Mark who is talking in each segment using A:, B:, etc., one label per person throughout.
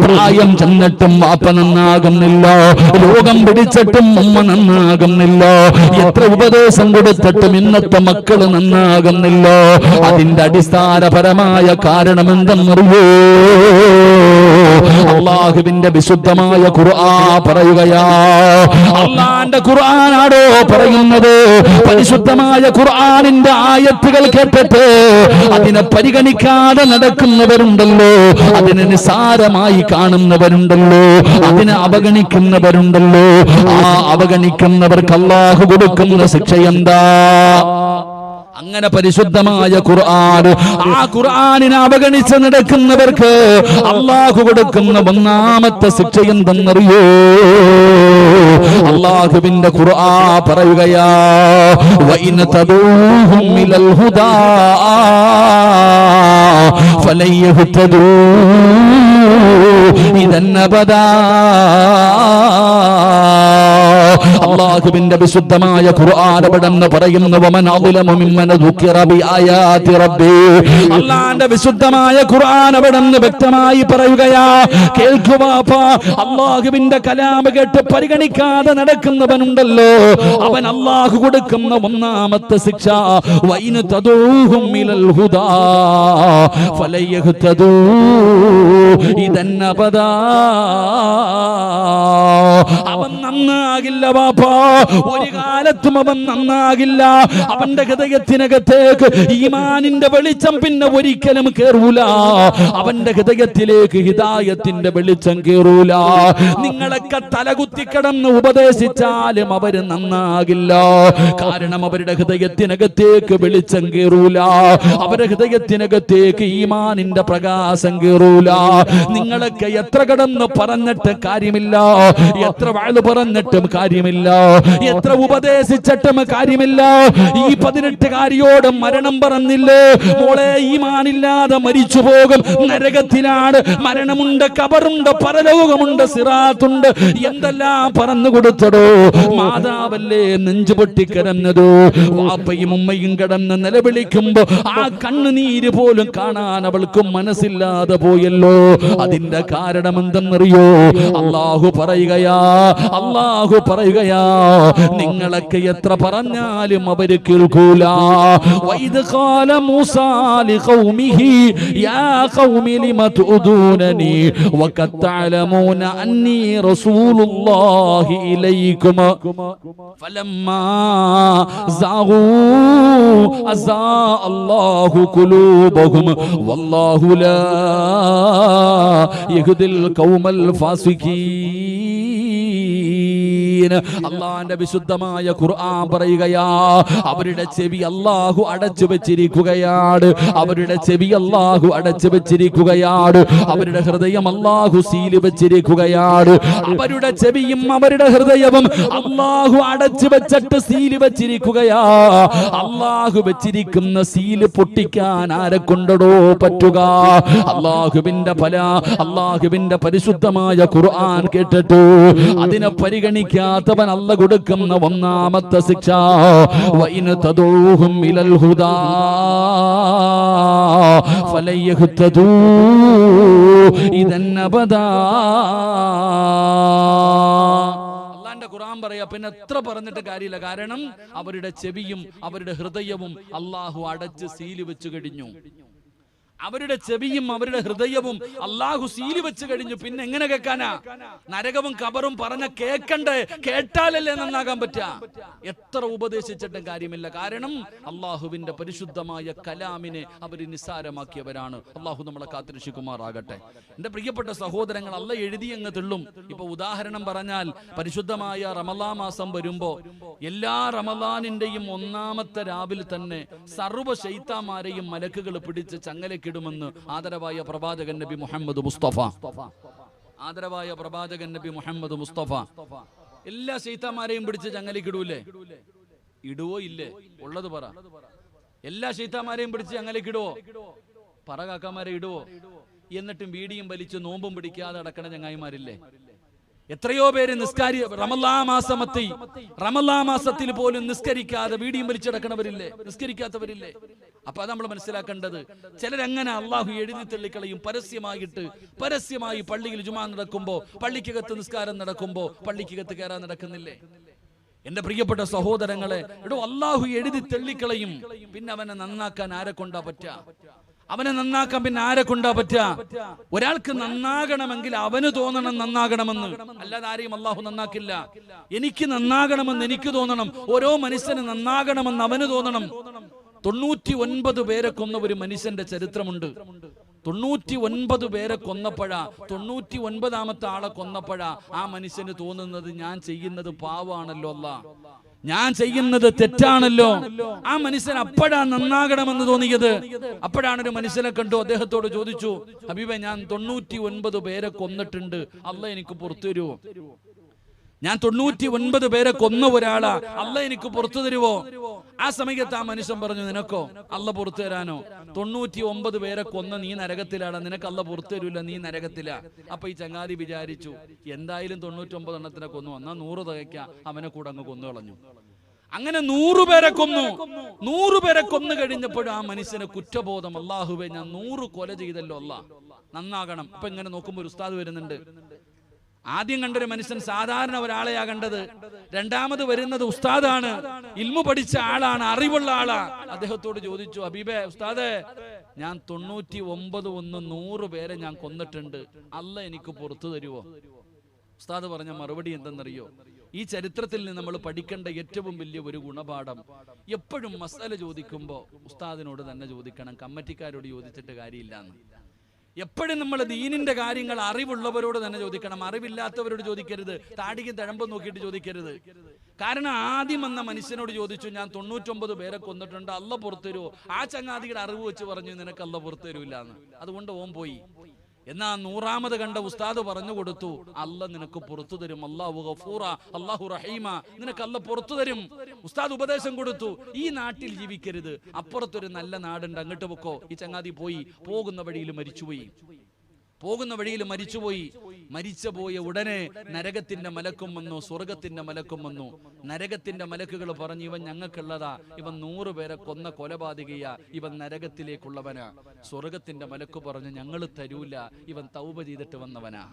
A: പ്രായം ചെന്നിട്ടും വാപ്പ നന്നാകുന്നില്ല, രോഗം പിടിച്ചിട്ടും ഉമ്മ നന്നാകുന്നില്ല, എത്ര ഉപദേശം കൊടുത്തിട്ടും ഇന്നത്തെ മക്കൾ നന്നാകുന്നില്ല. അതിന്റെ അടിസ്ഥാനപരമായ കാരണം എന്തെന്നറിയോ? അല്ലാഹുവിന്റെ വിശുദ്ധമായ ഖുർആൻ പറയുകയാ. അല്ലാഹുവിന്റെ ഖുർആനാണോ പറയുന്നത്? പരിശുദ്ധമായ ഖുർആനിന്റെ ആയത്തുകൾ കേട്ടിട്ട് അതിനെ പരിഗണിക്കാതെ നടക്കുന്നവരുണ്ടല്ലോ, അതിനെ നിസ്സാരമായി കാണുന്നവരുണ്ടല്ലോ, അതിനെ അവഗണിക്കുന്നവരുണ്ടല്ലോ. ആ അവഗണിക്കുന്നവർക്ക് അല്ലാഹു കൊടുക്കുന്ന ശിക്ഷ എന്താ? അങ്ങനെ പരിശുദ്ധമായ ഖുർആൻ, ആ ഖുർആനിനെ അവഗണിച്ച് നടക്കുന്നവർക്ക് അല്ലാഹു കൊടുക്കുന്ന ഒന്നാമത്തെ ശിക്ഷ എന്തെന്നറിയോ? അല്ലാഹുവിന്റെ ഖുർആൻ പറയുകയാ, വഇൻ തദൂഹും മിനൽ ഹുദാ ഫലൻ യഹ്തദൂ ഇദൻ അബദാ. അല്ലാഹുവിന്റെ വിശുദ്ധമായ ഖുർആൻ അവിടെന്ന് പറയുന്നു, വമൻ അദ്ലമു മിമ്മൻ ദുക്കിറ ബിആയാതി റബ്ബി. അല്ലാഹുവിന്റെ വിശുദ്ധമായ ഖുർആൻ അവിടെന്ന് വ്യക്തമായി പറയുകയാ, കേൾക്കുക അല്ലാഹുവിന്റെ കലാം കേട്ട് പരിഗണിക്കാതെ നടക്കുന്നവനുണ്ടല്ലോ, അവൻ അല്ലാഹു കൊടുക്കുന്ന ഒന്നാമത്തെ ശിക്ഷ വൈന തദൂഹും മിനൽ ഹുദാ ഫലൻ യഹ്തദൂ ഇദൻ അബദാ. അവൻ നന്നാകില്ല ബാപ്പാ, ഒരു കാലത്തും അവൻ നന്നാകില്ല. അവന്റെ ഹൃദയത്തിനകത്തേക്ക് ഈമാനിന്റെ വെളിച്ചം പിന്നെ ഒരിക്കലും കേറൂല. അവന്റെ ഹൃദയത്തിലേക്ക് ഹിദായത്തിന്റെ വെളിച്ചം കേറൂല. നിങ്ങളൊക്കെ തലകുത്തിക്കിടന്ന് ഉപദേശിച്ചാലും അവര് നന്നാകില്ല. കാരണം അവരുടെ ഹൃദയത്തിനകത്തേക്ക് വെളിച്ചം കേറൂല, അവരുടെ ഹൃദയത്തിനകത്തേക്ക് ഈമാനിന്റെ പ്രകാശം കേറൂല. നിങ്ങളൊക്കെ എത്ര കടന്ന് പറഞ്ഞിട്ട് കാര്യമില്ല, എത്ര വാഴ് പറഞ്ഞിട്ടും കാര്യമില്ല, എത്ര ഉപദേശിച്ചിട്ടും കാര്യമില്ല. ഈ 18-കാരിയോട് മരണം പറഞ്ഞില്ലേ, മോളെ ഈമാനില്ലാതെ മരിച്ചു പോകും, നരകത്തിലാണ്, മരണമുണ്ട്, കബറുണ്ട്, പരലോകമുണ്ട്, സിറാത്തുണ്ട്, എന്തെല്ലാം പറഞ്ഞു കൊടുത്തടോ. മാതാവല്ലേ നെഞ്ചു പൊട്ടിക്കിടന്നതോ. വാപ്പയും ഉമ്മയും കിടന്ന് നിലവിളിക്കുമ്പോ ആ കണ്ണുനീര് പോലും കാണാൻ അവൾക്കും മനസ്സില്ലാതെ പോയല്ലോ. അതിന്റെ കാരണം എന്തെന്നറിയോ? അല്ലാഹു പറയുകയാ, അല്ലാഹു പറയുകയാ, നിങ്ങളൊക്കെ എത്ര പറഞ്ഞാലും അവര് കേൾക്കൂല. വൈദ് ഖാല മൂസാ ലിഖൗമിഹി യാ ഖൗമി ലിമ തുദൂനനി വഖദ് തഅലമൂന അന്നി റസൂലുള്ളാഹി ഇലൈക്കും ഫലമ്മാ സാഗൂ അസാ അല്ലാഹു ഖുലൂബഹും വല്ലാഹു ലാ യഹ്ദിൽ ഖൗമൽ ഫാസിഖീൻ. അല്ലാഹുവിന്റെ വിശുദ്ധമായ ഖുർആൻ പറയുകയാ, അവരുടെ ചെവി അല്ലാഹു അടച്ചു വെച്ചിരിക്കുകയാണ്, അവരുടെ ചെവി അല്ലാഹു അടച്ചു വെച്ചിരിക്കുകയാണ്, അവരുടെ ഹൃദയം അല്ലാഹു സീല് വെച്ചിരിക്കുകയാണ്. അവരുടെ ചെവിയും അവരുടെ ഹൃദയവും അല്ലാഹു അടച്ചു വെച്ചിട്ട് സീല് വെച്ചിരിക്കുകയാ. അല്ലാഹു വെച്ചിരിക്കുന്ന സീല് പൊട്ടിക്കാൻ ആരെ കൊണ്ടോ പറ്റുക? അല്ലാഹുവിന്റെ പരിശുദ്ധമായ ഖുർആൻ കേട്ടിട്ട് അതിനെ പരിഗണിക്കാത്തവൻ അല്ലാഹു കൊടുക്കുന്ന ഒന്നാമത്തെ ശിക്ഷ വഇൻ തദൂഹും ഇലൽ ഹുദാ ഫലൻ യഹ്തദൂ ഇദൻ അബദാ. അല്ലാഹുവിന്റെ ഖുർആൻ പറയാ, പിന്നെ എത്ര പറഞ്ഞിട്ട് കാര്യമില്ല. കാരണം അവരുടെ ചെവിയും അവരുടെ ഹൃദയവും അല്ലാഹു അടച്ച് സീല് വെച്ചു കഴിഞ്ഞു. അവരുടെ ചെവിയും അവരുടെ ഹൃദയവും അല്ലാഹു സീല് വെച്ച് കഴിഞ്ഞു. പിന്നെ എങ്ങനെ കേൾക്കാനാ? നരകവും കബറും പറഞ്ഞ കേൾക്കണ്ടേ? കേട്ടാലല്ലേ നന്നാകാൻ പറ്റുക? എത്ര ഉപദേശിച്ചിട്ടും കാര്യമില്ല. കാരണം അല്ലാഹുവിന്റെ പരിശുദ്ധമായ കലാമിനെ അവർ നിസ്സാരമാക്കിയവരാണ്. അല്ലാഹു നമ്മളെ കാത്തിരക്ഷിക്കുമാറാകട്ടെ. എന്റെ പ്രിയപ്പെട്ട സഹോദരങ്ങൾ, അല്ല എഴുതി അങ്ങ് തെള്ളും. ഇപ്പൊ ഉദാഹരണം പറഞ്ഞാൽ, പരിശുദ്ധമായ റമളാൻ മാസം വരുമ്പോ എല്ലാ റമളാനിന്റെയും ഒന്നാമത്തെ രാവിൽ തന്നെ സർവ്വ ശൈത്താന്മാരെയും മലക്കുകൾ പിടിച്ച് ചങ്ങലയ്ക്ക് ിടുമെന്ന് ആദരവായ പ്രവാചകൻ നബി മുഹമ്മദ് മുസ്തഫ, ആദരവായ പ്രവാചകൻ നബി മുഹമ്മദ് മുസ്തഫ എല്ലാ ശൈത്താന്മാരെയും പിടിച്ച് ചങ്ങലയ്ക്കിടൂലേ? ഇടുവോ ഇല്ലേ? ഉള്ളത് പറ. എല്ലാ ശൈത്താന്മാരെയും പിടിച്ച് ചങ്ങലയ്ക്കിടുവോ? പറ കാക്കാമാരെ, ഇടുവോ? എന്നിട്ടും വീടിയും വലിച്ച് നോമ്പും പിടിക്കാതെ അടക്കണ ചങ്ങായിമാരില്ലേ? എത്രയോ പേര് റമളാൻ മാസത്തിൽ പോലും നിസ്കരിക്കാതെ വീടിയും വലിച്ചടക്കണവരില്ലേ, നിസ്കരിക്കാത്തവരില്ലേ? അപ്പൊ അത് നമ്മൾ മനസ്സിലാക്കേണ്ടത്. ചിലരങ്ങനെ അള്ളാഹു എഴുതി തള്ളിക്കളയും. പരസ്യമായി പള്ളിയിൽ ജുമാ നടക്കുമ്പോ, പള്ളിക്കകത്ത് നിസ്കാരം നടക്കുമ്പോ പള്ളിക്കകത്ത് കയറാൻ നടക്കുന്നില്ലേ? എന്റെ പ്രിയപ്പെട്ട സഹോദരങ്ങളെ, അള്ളാഹു എഴുതി തള്ളിക്കളയും. പിന്നെ അവനെ നന്നാക്കാൻ ആരെ കൊണ്ടാ പറ്റുക? പിന്നെ ആരെ കൊണ്ടാ പറ്റുക? ഒരാൾക്ക് നന്നാകണമെങ്കിൽ അവന് തോന്നണം നന്നാകണമെന്ന്, അല്ലാതെ ആരെയും അള്ളാഹു നന്നാക്കില്ല. എനിക്ക് നന്നാകണമെന്ന് എനിക്ക് തോന്നണം, ഓരോ മനുഷ്യന് നന്നാകണമെന്ന് അവന് തോന്നണം. 99 പേരെ കൊന്ന ഒരു മനുഷ്യന്റെ ചരിത്രമുണ്ട്. 99 പേരെ കൊന്നപ്പോഴാ, 99ാമത്തെ ആളെ കൊന്നപ്പോഴാ ആ മനുഷ്യന് തോന്നുന്നത് ഞാൻ ചെയ്യുന്നത് പാവാണല്ലോ, ഞാൻ ചെയ്യുന്നത് തെറ്റാണല്ലോ. ആ മനുഷ്യൻ അപ്പോഴാ നന്നാകണമെന്ന് തോന്നിയത്. അപ്പോഴാണ് ഒരു മനുഷ്യനെ കണ്ടു, അദ്ദേഹത്തോട് ചോദിച്ചു, ഹബീബേ, ഞാൻ 99 പേരെ കൊന്നിട്ടുണ്ട്, അള്ളാഹ് എനിക്ക് പുറത്തു തരുമോ? ഞാൻ 99 പേരെ കൊന്ന ഒരാളാ, അള്ളാഹ് എനിക്ക് പുറത്തു തരുവോ? ആ സമയത്ത് ആ മനുഷ്യൻ പറഞ്ഞു, നിനക്കോ അള്ളാഹ് പുറത്തു തരാനോ? 99 പേരെ കൊന്ന നീ നരകത്തിലാണ്, നിനക്ക് അള്ളാഹ് പുറത്തു തരൂല, നീ നരകത്തിലാ. അപ്പൊ ഈ ചങ്ങാതി വിചാരിച്ചു, എന്തായാലും 99 എണ്ണത്തിനെ കൊന്നു, എന്നാ 100 തികയ്ക്കാം, അവനെ കൂടെ അങ്ങ് കൊന്നു കളഞ്ഞു. അങ്ങനെ 100 പേരെ കൊന്നു. 100 പേരെ കൊന്നു കഴിഞ്ഞപ്പോഴും ആ മനുഷ്യന് കുറ്റബോധം, അള്ളാഹുവേ, ഞാൻ 100 കൊല ചെയ്തല്ലോ, അള്ളാഹ് നന്നാകണം. അപ്പൊ ഇങ്ങനെ നോക്കുമ്പോ ഒരു ഉസ്താദ് വരുന്നുണ്ട്. ആദ്യം കണ്ടൊരു മനുഷ്യൻ സാധാരണ ഒരാളെയാ കണ്ടത്. രണ്ടാമത് വരുന്നത് ഉസ്താദാണ്, ഇൽമു പഠിച്ച ആളാണ്, അറിവുള്ള ആളാ. അദ്ദേഹത്തോട് ചോദിച്ചു, ഹബീബേ, ഉസ്താദേ, ഞാൻ 99 100 പേരെ ഞാൻ കൊന്നിട്ടുണ്ട്, അള്ളാഹ് എനിക്ക് പുറത്തു തരുവോ? ഉസ്താദ് പറഞ്ഞ മറുപടി എന്തെന്നറിയോ? ഈ ചരിത്രത്തിൽ നിന്ന് നമ്മൾ പഠിക്കേണ്ട ഏറ്റവും വലിയ ഒരു ഗുണപാഠം, എപ്പോഴും മസല ചോദിക്കുമ്പോ ഉസ്താദിനോട് തന്നെ ചോദിക്കണം, കമ്മിറ്റിക്കാരോട് ചോദിച്ചിട്ട് കാര്യമില്ലാന്ന്. എപ്പോഴും നമ്മൾ ദീനിന്റെ കാര്യങ്ങൾ അറിവുള്ളവരോട് തന്നെ ചോദിക്കണം, അറിവില്ലാത്തവരോട് ചോദിക്കരുത്, താടിക്കും തഴമ്പും നോക്കിയിട്ട് ചോദിക്കരുത്. കാരണം ആദ്യം വന്ന മനുഷ്യനോട് ചോദിച്ചു, ഞാൻ 99 പേരെ കൊന്നിട്ടുണ്ട്, അള്ളാഹ് പുറത്തു തരുമോ? ആ ചങ്ങാതിയുടെ അറിവ് വെച്ച് പറഞ്ഞു, നിനക്ക് അള്ളാഹ് പുറത്തു തരൂല്ല എന്ന്. അതുകൊണ്ട് ഓൻ പോയി. എന്നാ 100ാമത് കണ്ട ഉസ്താദ് പറഞ്ഞു കൊടുത്തു, അള്ളാഹ് നിനക്ക് പുറത്തു തരും, അല്ലാഹു ഗഫൂറ, അല്ലാഹു റഹീമ, നിനക്ക് അള്ളാഹ് പുറത്തു തരും. ഉസ്താദ് ഉപദേശം കൊടുത്തു, ഈ നാട്ടിൽ ജീവിക്കരുത്, അപ്പുറത്തൊരു നല്ല നാടുണ്ട്, അങ്ങോട്ട് പൊക്കോ. ഈ ചങ്ങാതി പോയി. പോകുന്ന വഴിയിൽ മരിച്ചുപോയി. മരിച്ചുപോയ ഉടനെ നരകത്തിന്റെ മലക്കും വന്നു, സ്വർഗത്തിന്റെ മലക്കും വന്നു. നരകത്തിന്റെ മലക്കുകൾ പറഞ്ഞു, ഇവൻ ഞങ്ങൾക്കുള്ളതാ, ഇവൻ 100 പേരെ കൊന്ന കൊലപാതകയാ, ഇവൻ നരകത്തിലേക്കുള്ളവനാ. സ്വർഗത്തിന്റെ മലക്ക് പറഞ്ഞു, ഞങ്ങൾ തരൂല, ഇവൻ തൗബ ചെയ്തിട്ട് വന്നവനാ.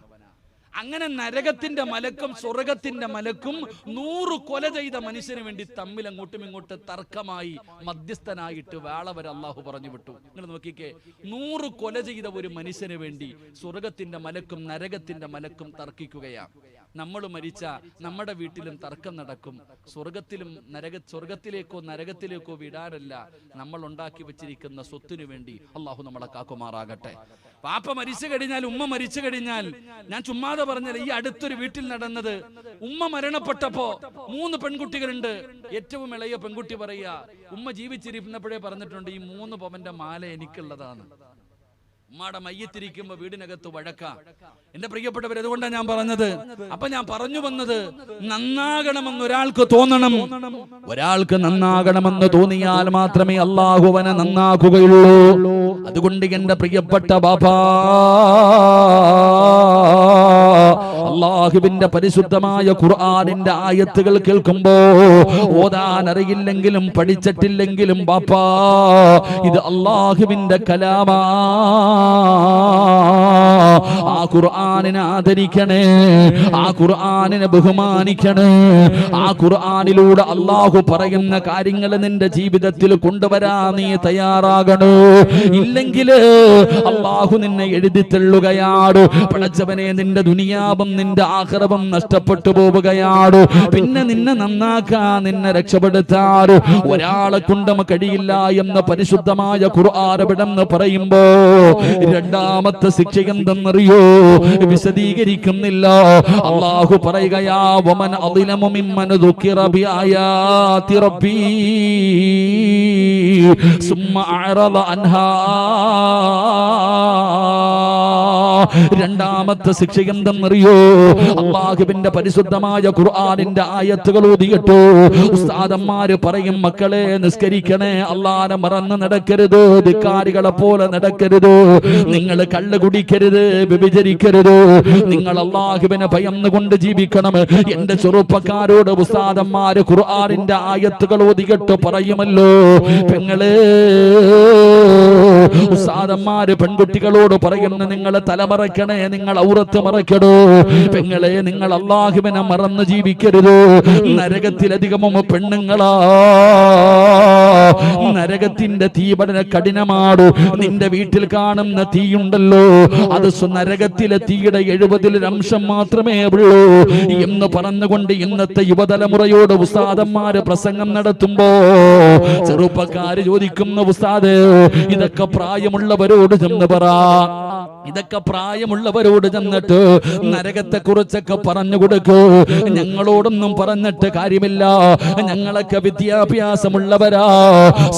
A: അങ്ങനെ നരകത്തിന്റെ മലക്കും സ്വർഗത്തിന്റെ മലക്കും 100 കൊല ചെയ്ത മനുഷ്യന് വേണ്ടി തമ്മിൽ അങ്ങോട്ടും ഇങ്ങോട്ട് തർക്കമായി മധ്യസ്ഥനായിട്ട് വേളവരെ അള്ളാഹു പറഞ്ഞു വിട്ടു. നിങ്ങൾ നോക്കിക്കേ, 100 കൊല ചെയ്ത ഒരു മനുഷ്യന് വേണ്ടി സ്വർഗത്തിന്റെ മലക്കും നരകത്തിന്റെ മലക്കും തർക്കിക്കുകയാണ്. നമ്മൾ മരിച്ച നമ്മുടെ വീട്ടിലും തർക്കം നടക്കും. സ്വർഗത്തിലേക്കോ നരകത്തിലേക്കോ വിടാനല്ല, നമ്മൾ ഉണ്ടാക്കി വെച്ചിരിക്കുന്ന സ്വത്തിനു വേണ്ടി. അള്ളാഹു നമ്മളെ കാക്കുമാറാകട്ടെ. പാപ്പ മരിച്ചു കഴിഞ്ഞാൽ, ഉമ്മ മരിച്ചു കഴിഞ്ഞാൽ, ഞാൻ ചുമ്മാതെ പറഞ്ഞാൽ, ഈ അടുത്തൊരു വീട്ടിൽ നടന്നത്, ഉമ്മ മരണപ്പെട്ടപ്പോ 3 പെൺകുട്ടികളുണ്ട്. ഏറ്റവും ഇളയ പെൺകുട്ടി പറയാ, ഉമ്മ ജീവിച്ചിരിക്കുന്നപ്പോഴേ പറഞ്ഞിട്ടുണ്ട്, ഈ 3 പവന്റെ മാല എനിക്കുള്ളതാണ്. ഉമ്മയുടെ മയ്യത്തിരിക്കുമ്പോ വീടിനകത്ത് വഴക്ക. എന്റെ പ്രിയപ്പെട്ടവർ, അതുകൊണ്ടാണ് ഞാൻ പറഞ്ഞത്. അപ്പൊ ഞാൻ പറഞ്ഞു വന്നത്, നന്നാകണമെന്ന് ഒരാൾക്ക് തോന്നണം. ഒരാൾക്ക് നന്നാകണമെന്ന് തോന്നിയാൽ മാത്രമേ അള്ളാഹു അവനെ നന്നാക്കുകയുള്ളൂ. അതുകൊണ്ട് എന്റെ പ്രിയപ്പെട്ട ബാപ്പാ, അള്ളാഹുവിന്റെ പരിശുദ്ധമായ ഖുർആനിന്റെ ആയത്തുകൾ കേൾക്കുമ്പോ, ഓതാൻ അറിയില്ലെങ്കിലും പഠിച്ചിട്ടില്ലെങ്കിലും ബാപ്പാ, ഇത് അള്ളാഹുവിന്റെ കലാമാ. ആ ഖുർആനിനെ ആദരിക്കണേ, ആ ഖുർആനിനെ ബഹുമാനിക്കണേ. ആ ഖുർആനിലൂടെ അള്ളാഹു പറയുന്ന കാര്യങ്ങൾ നിന്റെ ജീവിതത്തിൽ കൊണ്ടുവരാൻ നീ തയ്യാറാകണോ? ഇല്ലെങ്കിൽ അള്ളാഹു നിന്നെ എഴുതി തള്ളുകയാണ്. പടച്ചവനെ, നിന്റെ ദുനിയാവും നിന്റെ ആഖിറവും നഷ്ടപ്പെട്ടു പോവുകയാണ്. പിന്നെ നിന്നെ നന്നാക്കാൻ, നിന്നെ രക്ഷപ്പെടുത്താൻ ഒരാളെ കൊണ്ടും കഴിയില്ല എന്ന് പരിശുദ്ധമായ ഖുർആൻ ഇവിടെന്ന് പറയുമ്പോ, രണ്ടാമത്തെ ശിക്ഷ എന്തെന്നറിയോ? വിശദീകരിക്കുന്നില്ല. അള്ളാഹു പറയുകയാ, വമൻ അളിമു മിമ്മൻ ദുക്കിറ ബിആയാതി റബ്ബി സുമ്മ അഅറദ അൻഹാ. രണ്ടാമത്തെ ശിക്ഷ എന്തെന്നറിയോ? അല്ലാഹുവിന്റെ പരിശുദ്ധമായ ഖുർആനിന്റെ ആയത്തുകൾ ഓതിയിട്ട് ഉസ്താദന്മാര് പറയും, മക്കളെ നിസ്കരിക്കണേ, അല്ലാഹനെ മറന്ന് നടക്കരുത്, ധിക്കാരികളെ പോലെ നടക്കരുത്, നിങ്ങൾ കള്ള് കുടിക്കരുത്, വ്യഭിചരിക്കരുത്, നിങ്ങൾ അല്ലാഹുവിനെ ഭയന്നുകൊണ്ട് ജീവിക്കണം. എന്റെ ചെറുപ്പക്കാരോട് ഉസ്താദന്മാര് ഖുർആനിന്റെ ആയത്തുകൾ ഓതിയിട്ട് പറയുമല്ലോ, പെങ്ങളെ, ഉസ്താദന്മാര് പെൺകുട്ടികളോട് പറയുന്നു, നിങ്ങൾ തലമറക്കണേ, നിങ്ങൾ ഔറത്ത് മറക്കടോ, പെങ്ങളെ, നിങ്ങൾ അല്ലാഹുവിനെ മറന്ന് ജീവിക്കരുത്. നരകത്തിലധികമോ പെണ്ണുങ്ങളാ, നരകത്തിന്റെ തീ വളരെ കഠിനമാടു. നിന്റെ വീട്ടിൽ കാണുന്ന തീയുണ്ടല്ലോ, അത് നരകത്തിലെ തീയുടെ 70% മാത്രമേ ഉള്ളൂ എന്ന് പറഞ്ഞുകൊണ്ട് ഇന്നത്തെ യുവതലമുറയോട് ഉസ്താദന്മാര് പ്രസംഗം നടത്തുമ്പോ ചെറുപ്പക്കാര് ചോദിക്കുന്ന, ഉസ്താദ് ഇതൊക്കെ പ്രായമുള്ളവരോട് ചെന്ന് പറ, ഇതൊക്കെ പ്രായമുള്ളവരോട് ചെന്നിട്ട് നരകത്തെ കുറിച്ചൊക്കെ പറഞ്ഞു കൊടുക്കൂ. ഞങ്ങളോടൊന്നും പറഞ്ഞിട്ട് കാര്യമില്ല, ഞങ്ങളൊക്കെ വിദ്യാഭ്യാസമുള്ളവരാ,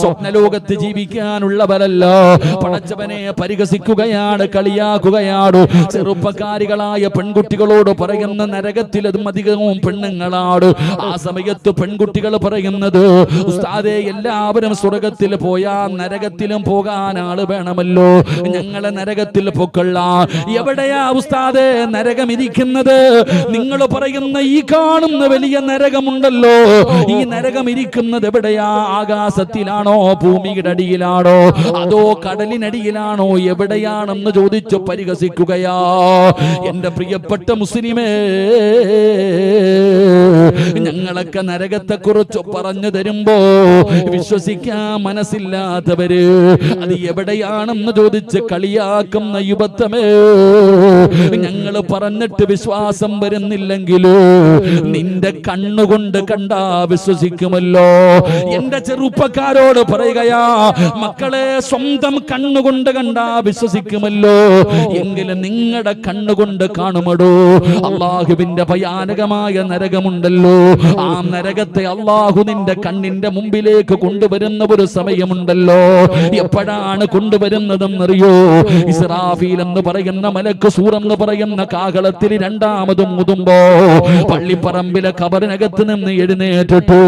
A: സ്വപ്നലോകത്ത് ജീവിക്കാനുള്ളവരല്ല. പടച്ചവനെ പരിഹസിക്കുകയാണ്, കളിയാക്കുകയാണ്. ചെറുപ്പക്കാരികളായ പെൺകുട്ടികളോട് പറയുന്ന നരകത്തിലതും അധികവും പെണ്ണുങ്ങളാണ്. ആ സമയത്ത് പെൺകുട്ടികൾ പറയുന്നത്, ഉസ്താദേ, എല്ലാവരും സ്വർഗത്തിൽ പോയാ നരകത്തിലും പോകാൻ ആള് വേണമല്ലോ, ഞങ്ങളെ നരകത്തിൽ പൊക്കള. എവിടെയാ ഉസ്താദേ നരകം ഇരിക്കുന്നത്? നിങ്ങൾ പറയുന്ന ഈ കാണുന്ന വലിയ നരകമുണ്ടല്ലോ, ഈ നരകം ഇരിക്കുന്നത് എവിടെയാ? ആകാശത്തിലാണോ, ഭൂമിയുടെ അടിയിലാണോ, അതോ കടലിനടിയിലാണോ, എവിടെയാണെന്ന് ചോദിച്ചു പരിഹസിക്കുകയാ. എന്റെ പ്രിയപ്പെട്ട മുസ്ലിമേ, ഞങ്ങളൊക്കെ നരകത്തെ കുറിച്ച് പറഞ്ഞു തരുമ്പോ വിശ്വസിക്കാൻ മനസ്സില്ലാത്തവര് അത് എവിടെയാണെന്ന് ചോദിച്ച് കളിയാക്കുന്ന യുവത്വമേ, ഞങ്ങൾ പറഞ്ഞിട്ട് വിശ്വാസം വരുന്നില്ലെങ്കിലോ നിന്റെ കണ്ണുകൊണ്ട് കണ്ടാ വിശ്വസിക്കുമല്ലോ. എന്റെ ചെറുപ്പക്കാരോട് പറയുകയാ, മക്കളെ, സ്വന്തം കണ്ണുകൊണ്ട് കണ്ടാ വിശ്വസിക്കുമല്ലോ, എങ്കിലും നിങ്ങളുടെ കണ്ണുകൊണ്ട് കാണുമടോ. അല്ലാഹുവിന്റെ ഭയാനകമായ നരകമുണ്ടല്ലോ, ആ നരകത്തെ അല്ലാഹു നിന്റെ കണ്ണിന്റെ മുമ്പിലേക്ക് കൊണ്ടുവരുന്ന ഒരു സമയമുണ്ടല്ലോ. എപ്പോഴാണ് കൊണ്ടുവരുന്നതെന്നറിയോ? ഇസ്രാഫീൽ എന്ന് പറയുന്ന മലക്ക് സൂർ എന്ന് പറയുന്ന കാഹളത്തിൽ രണ്ടാമതും മുതുമ്പോ പള്ളിപ്പറമ്പിലെ ഖബറിനകത്ത് നിന്ന് എഴുന്നേറ്റിട്ടു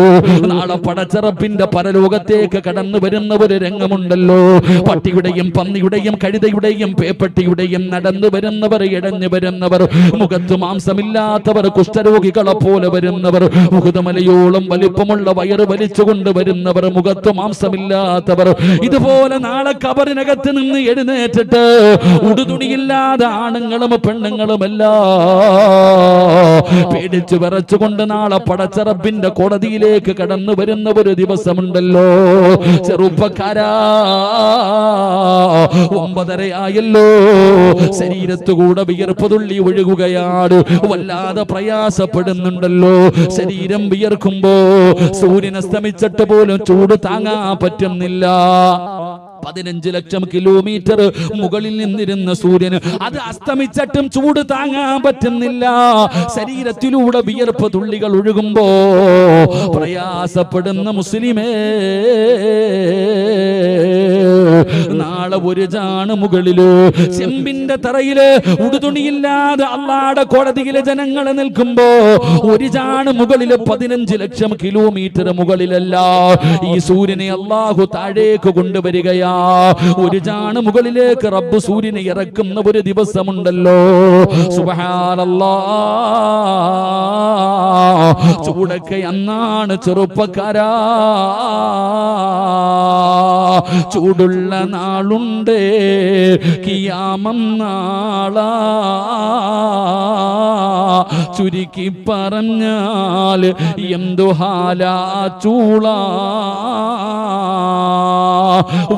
A: നാളെ പടച്ചറപ്പിന്റെ പരലോകത്തേക്ക് കടന്നു വരുന്ന ഒരു രംഗമുണ്ടല്ലോ. പട്ടിയുടെയും പന്നിയുടെയും കഴുതയുടെയും പേപ്പട്ടിയുടെയും നടന്നു വരുന്നവർ, ഇടഞ്ഞു വരുന്നവർ, മുഖത്ത് മാംസമില്ലാത്തവർ, കുഷ്ഠരോഗികളെ പോലെ വരുന്നവർ, മുഖമലയോളം വലിപ്പമുള്ള വയറ് വലിച്ചുകൊണ്ട് വരുന്നവർ, മുഖത്ത് മാംസമില്ലാത്തവർ, ഇതുപോലെ നാളെ ഖബറിനകത്ത് നിന്ന് എഴുന്നേറ്റിട്ട് ഉടുതുണിയില്ലാതെ ആണുങ്ങളും പെണ്ണുങ്ങളുമല്ല പേടിച്ചു വിറച്ചുകൊണ്ട് നാളെ പടച്ചറപ്പിന്റെ കോടതിയിലേക്ക് കടന്നു വരുന്ന ഒരു ദിവസമുണ്ടല്ലോ. ചെറുപ്പക്കാരാ, 9:30 ആയല്ലോ, ശരീരത്തുകൂടെ വിയർപ്പ് തുള്ളി ഒഴുകുകയാണ്, വല്ലാതെ പ്രയാസപ്പെടുന്നുണ്ടല്ലോ. ശരീരം വിയർക്കുമ്പോ സൂര്യൻ അസ്തമിച്ചിട്ട് പോലും ചൂട് താങ്ങാൻ പറ്റുന്നില്ല. 15 ലക്ഷം കിലോമീറ്റർ മുകളിൽ നിന്നിരുന്ന സൂര്യന് അത് അസ്തമിച്ചിട്ടും ചൂട് താങ്ങാൻ പറ്റുന്നില്ല. ശരീരത്തിലൂടെ വിയർപ്പ് തുള്ളികൾ ഒഴുകുമ്പോ പ്രയാസപ്പെടുന്ന മുസ്ലിമേ, നാളെ ഒരു ജാണ് മുകളില് ചെമ്പിന്റെ തറയില് ഉടുതുണിയില്ലാതെ അള്ളാടെ കോടതിയിലെ ജനങ്ങളെ നിൽക്കുമ്പോ ഒരു ജാണ് മുകളില് 15 ലക്ഷം കിലോമീറ്റർ മുകളിലല്ല ഈ സൂര്യനെ അള്ളാഹു താഴേക്ക് കൊണ്ടുവരികയാ. ഒരു ജാണ് മുകളിലേക്ക് റബ്ബ് സൂര്യനെ ഇറക്കുന്ന ഒരു ദിവസമുണ്ടല്ലോ. സുബ്ഹാനല്ലാഹ്, ചൂടൊക്കെ അന്നാണ് ചെറുപ്പക്കാരാ. ചൂടുള്ള നാളുണ്ട്, കിയാമം നാളാ. ചുരുക്കി പറഞ്ഞാൽ എന്തു ഹാലാ ചൂള.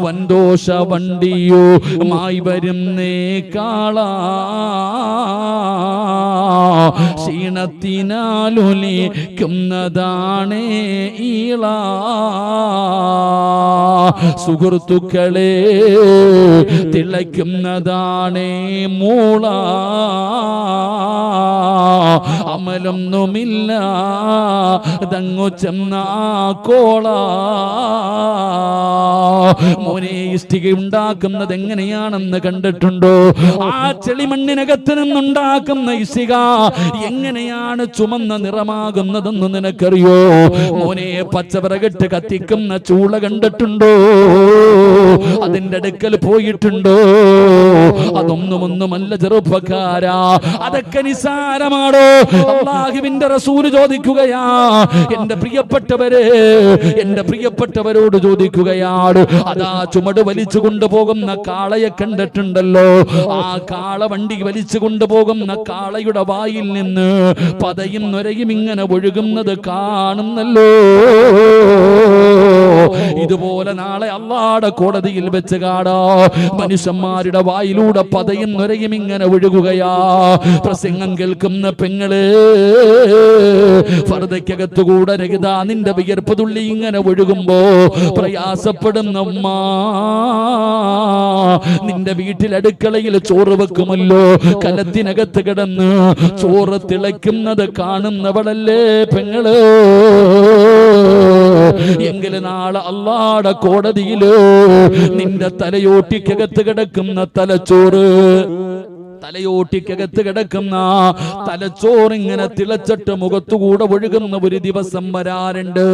A: വൻദോഷ വണ്ടിയോ മായി വരുന്നേ കാള. ക്ഷീണത്തിനാലൊലിക്കുന്നതാണേ ഈള. സുഹൃത്തുക്കളെ തിളയ്ക്കുന്നതാണേ മൂള. അമലൊന്നുമില്ല തങ്ങു ചെന്ന കോള. മോനെ ഇഷ്ടിക ഉണ്ടാക്കുന്നത് എങ്ങനെയാണെന്ന് കണ്ടിട്ടുണ്ടോ? ആ ചെളിമണ്ണിനകത്ത് നിന്നുണ്ടാക്കുന്ന ഇഷ്ടിക എങ്ങനെയാണ് ചുമന്ന നിറമാകുന്നതെന്ന് നിനക്കറിയോ? മോനെ പച്ചവിറകിട്ട് കത്തിക്കുന്ന ചൂള കണ്ടിട്ടുണ്ടോ? അതിന്റെ അടുക്കൽ പോയിട്ടുണ്ടോ? അതൊന്നുമൊന്നുമല്ല ചെറുപ്പക്കാരാ, അതൊക്കെ നിസാരമാണോ? അല്ലാഹുവിന്റെ റസൂൽ ചോദിക്കുകയാ, എന്റെ പ്രിയപ്പെട്ടവരെ, എന്റെ പ്രിയപ്പെട്ടവരോട് ചോദിക്കുകയാണ്. അതാ ചുമട് വലിച്ചു കൊണ്ടുപോകുന്ന കാളയെ കണ്ടിട്ടുണ്ടല്ലോ? ആ കാള വണ്ടി വലിച്ചു കൊണ്ടുപോകുന്ന കാളയുടെ വായിൽ നിന്ന് പതയും നൊരയും ഇങ്ങനെ ഒഴുകുന്നത് കാണുന്നല്ലോ. ഇതുപോലെ നാളെ അല്ലാഹുവിന്റെ കോടതിയിൽ വെച്ച് കാണാ മനുഷ്യന്മാരുടെ വായിലൂടെ പതയും നൊരയും ഇങ്ങനെ ഒഴുകുകയാ. പ്രസംഗം കേൾക്കുന്ന പെങ്ങള്, ഫർദക്കകത്തുകൂടെ രഹിതാ നിന്റെ വിയർപ്പ് തുള്ളി ഇങ്ങനെ ഒഴുകുമ്പോ പ്രയാസപ്പെടുന്ന ഉമ്മ, നിന്റെ വീട്ടിൽ അടുക്കളയിൽ ചോറ് വെക്കുമല്ലോ, കലത്തിനകത്ത് കിടന്ന് ചോറ് തിളയ്ക്കുന്നത് കാണുന്നവളല്ലേ പെങ്ങള്? എങ്കിൽ നാളെ അല്ലാഹുവിന്റെ കോടതിയില് നിന്റെ തലയോട്ടിക്കകത്ത് കിടക്കുന്ന തലച്ചോറ്, തലയോട്ടിക്കകത്ത് കിടക്കുന്ന തലച്ചോറിങ്ങനെ തിളച്ചിട്ട് മുഖത്തുകൂടെ ഒഴുകുന്ന ഒരു ദിവസം വരാറുണ്ട്.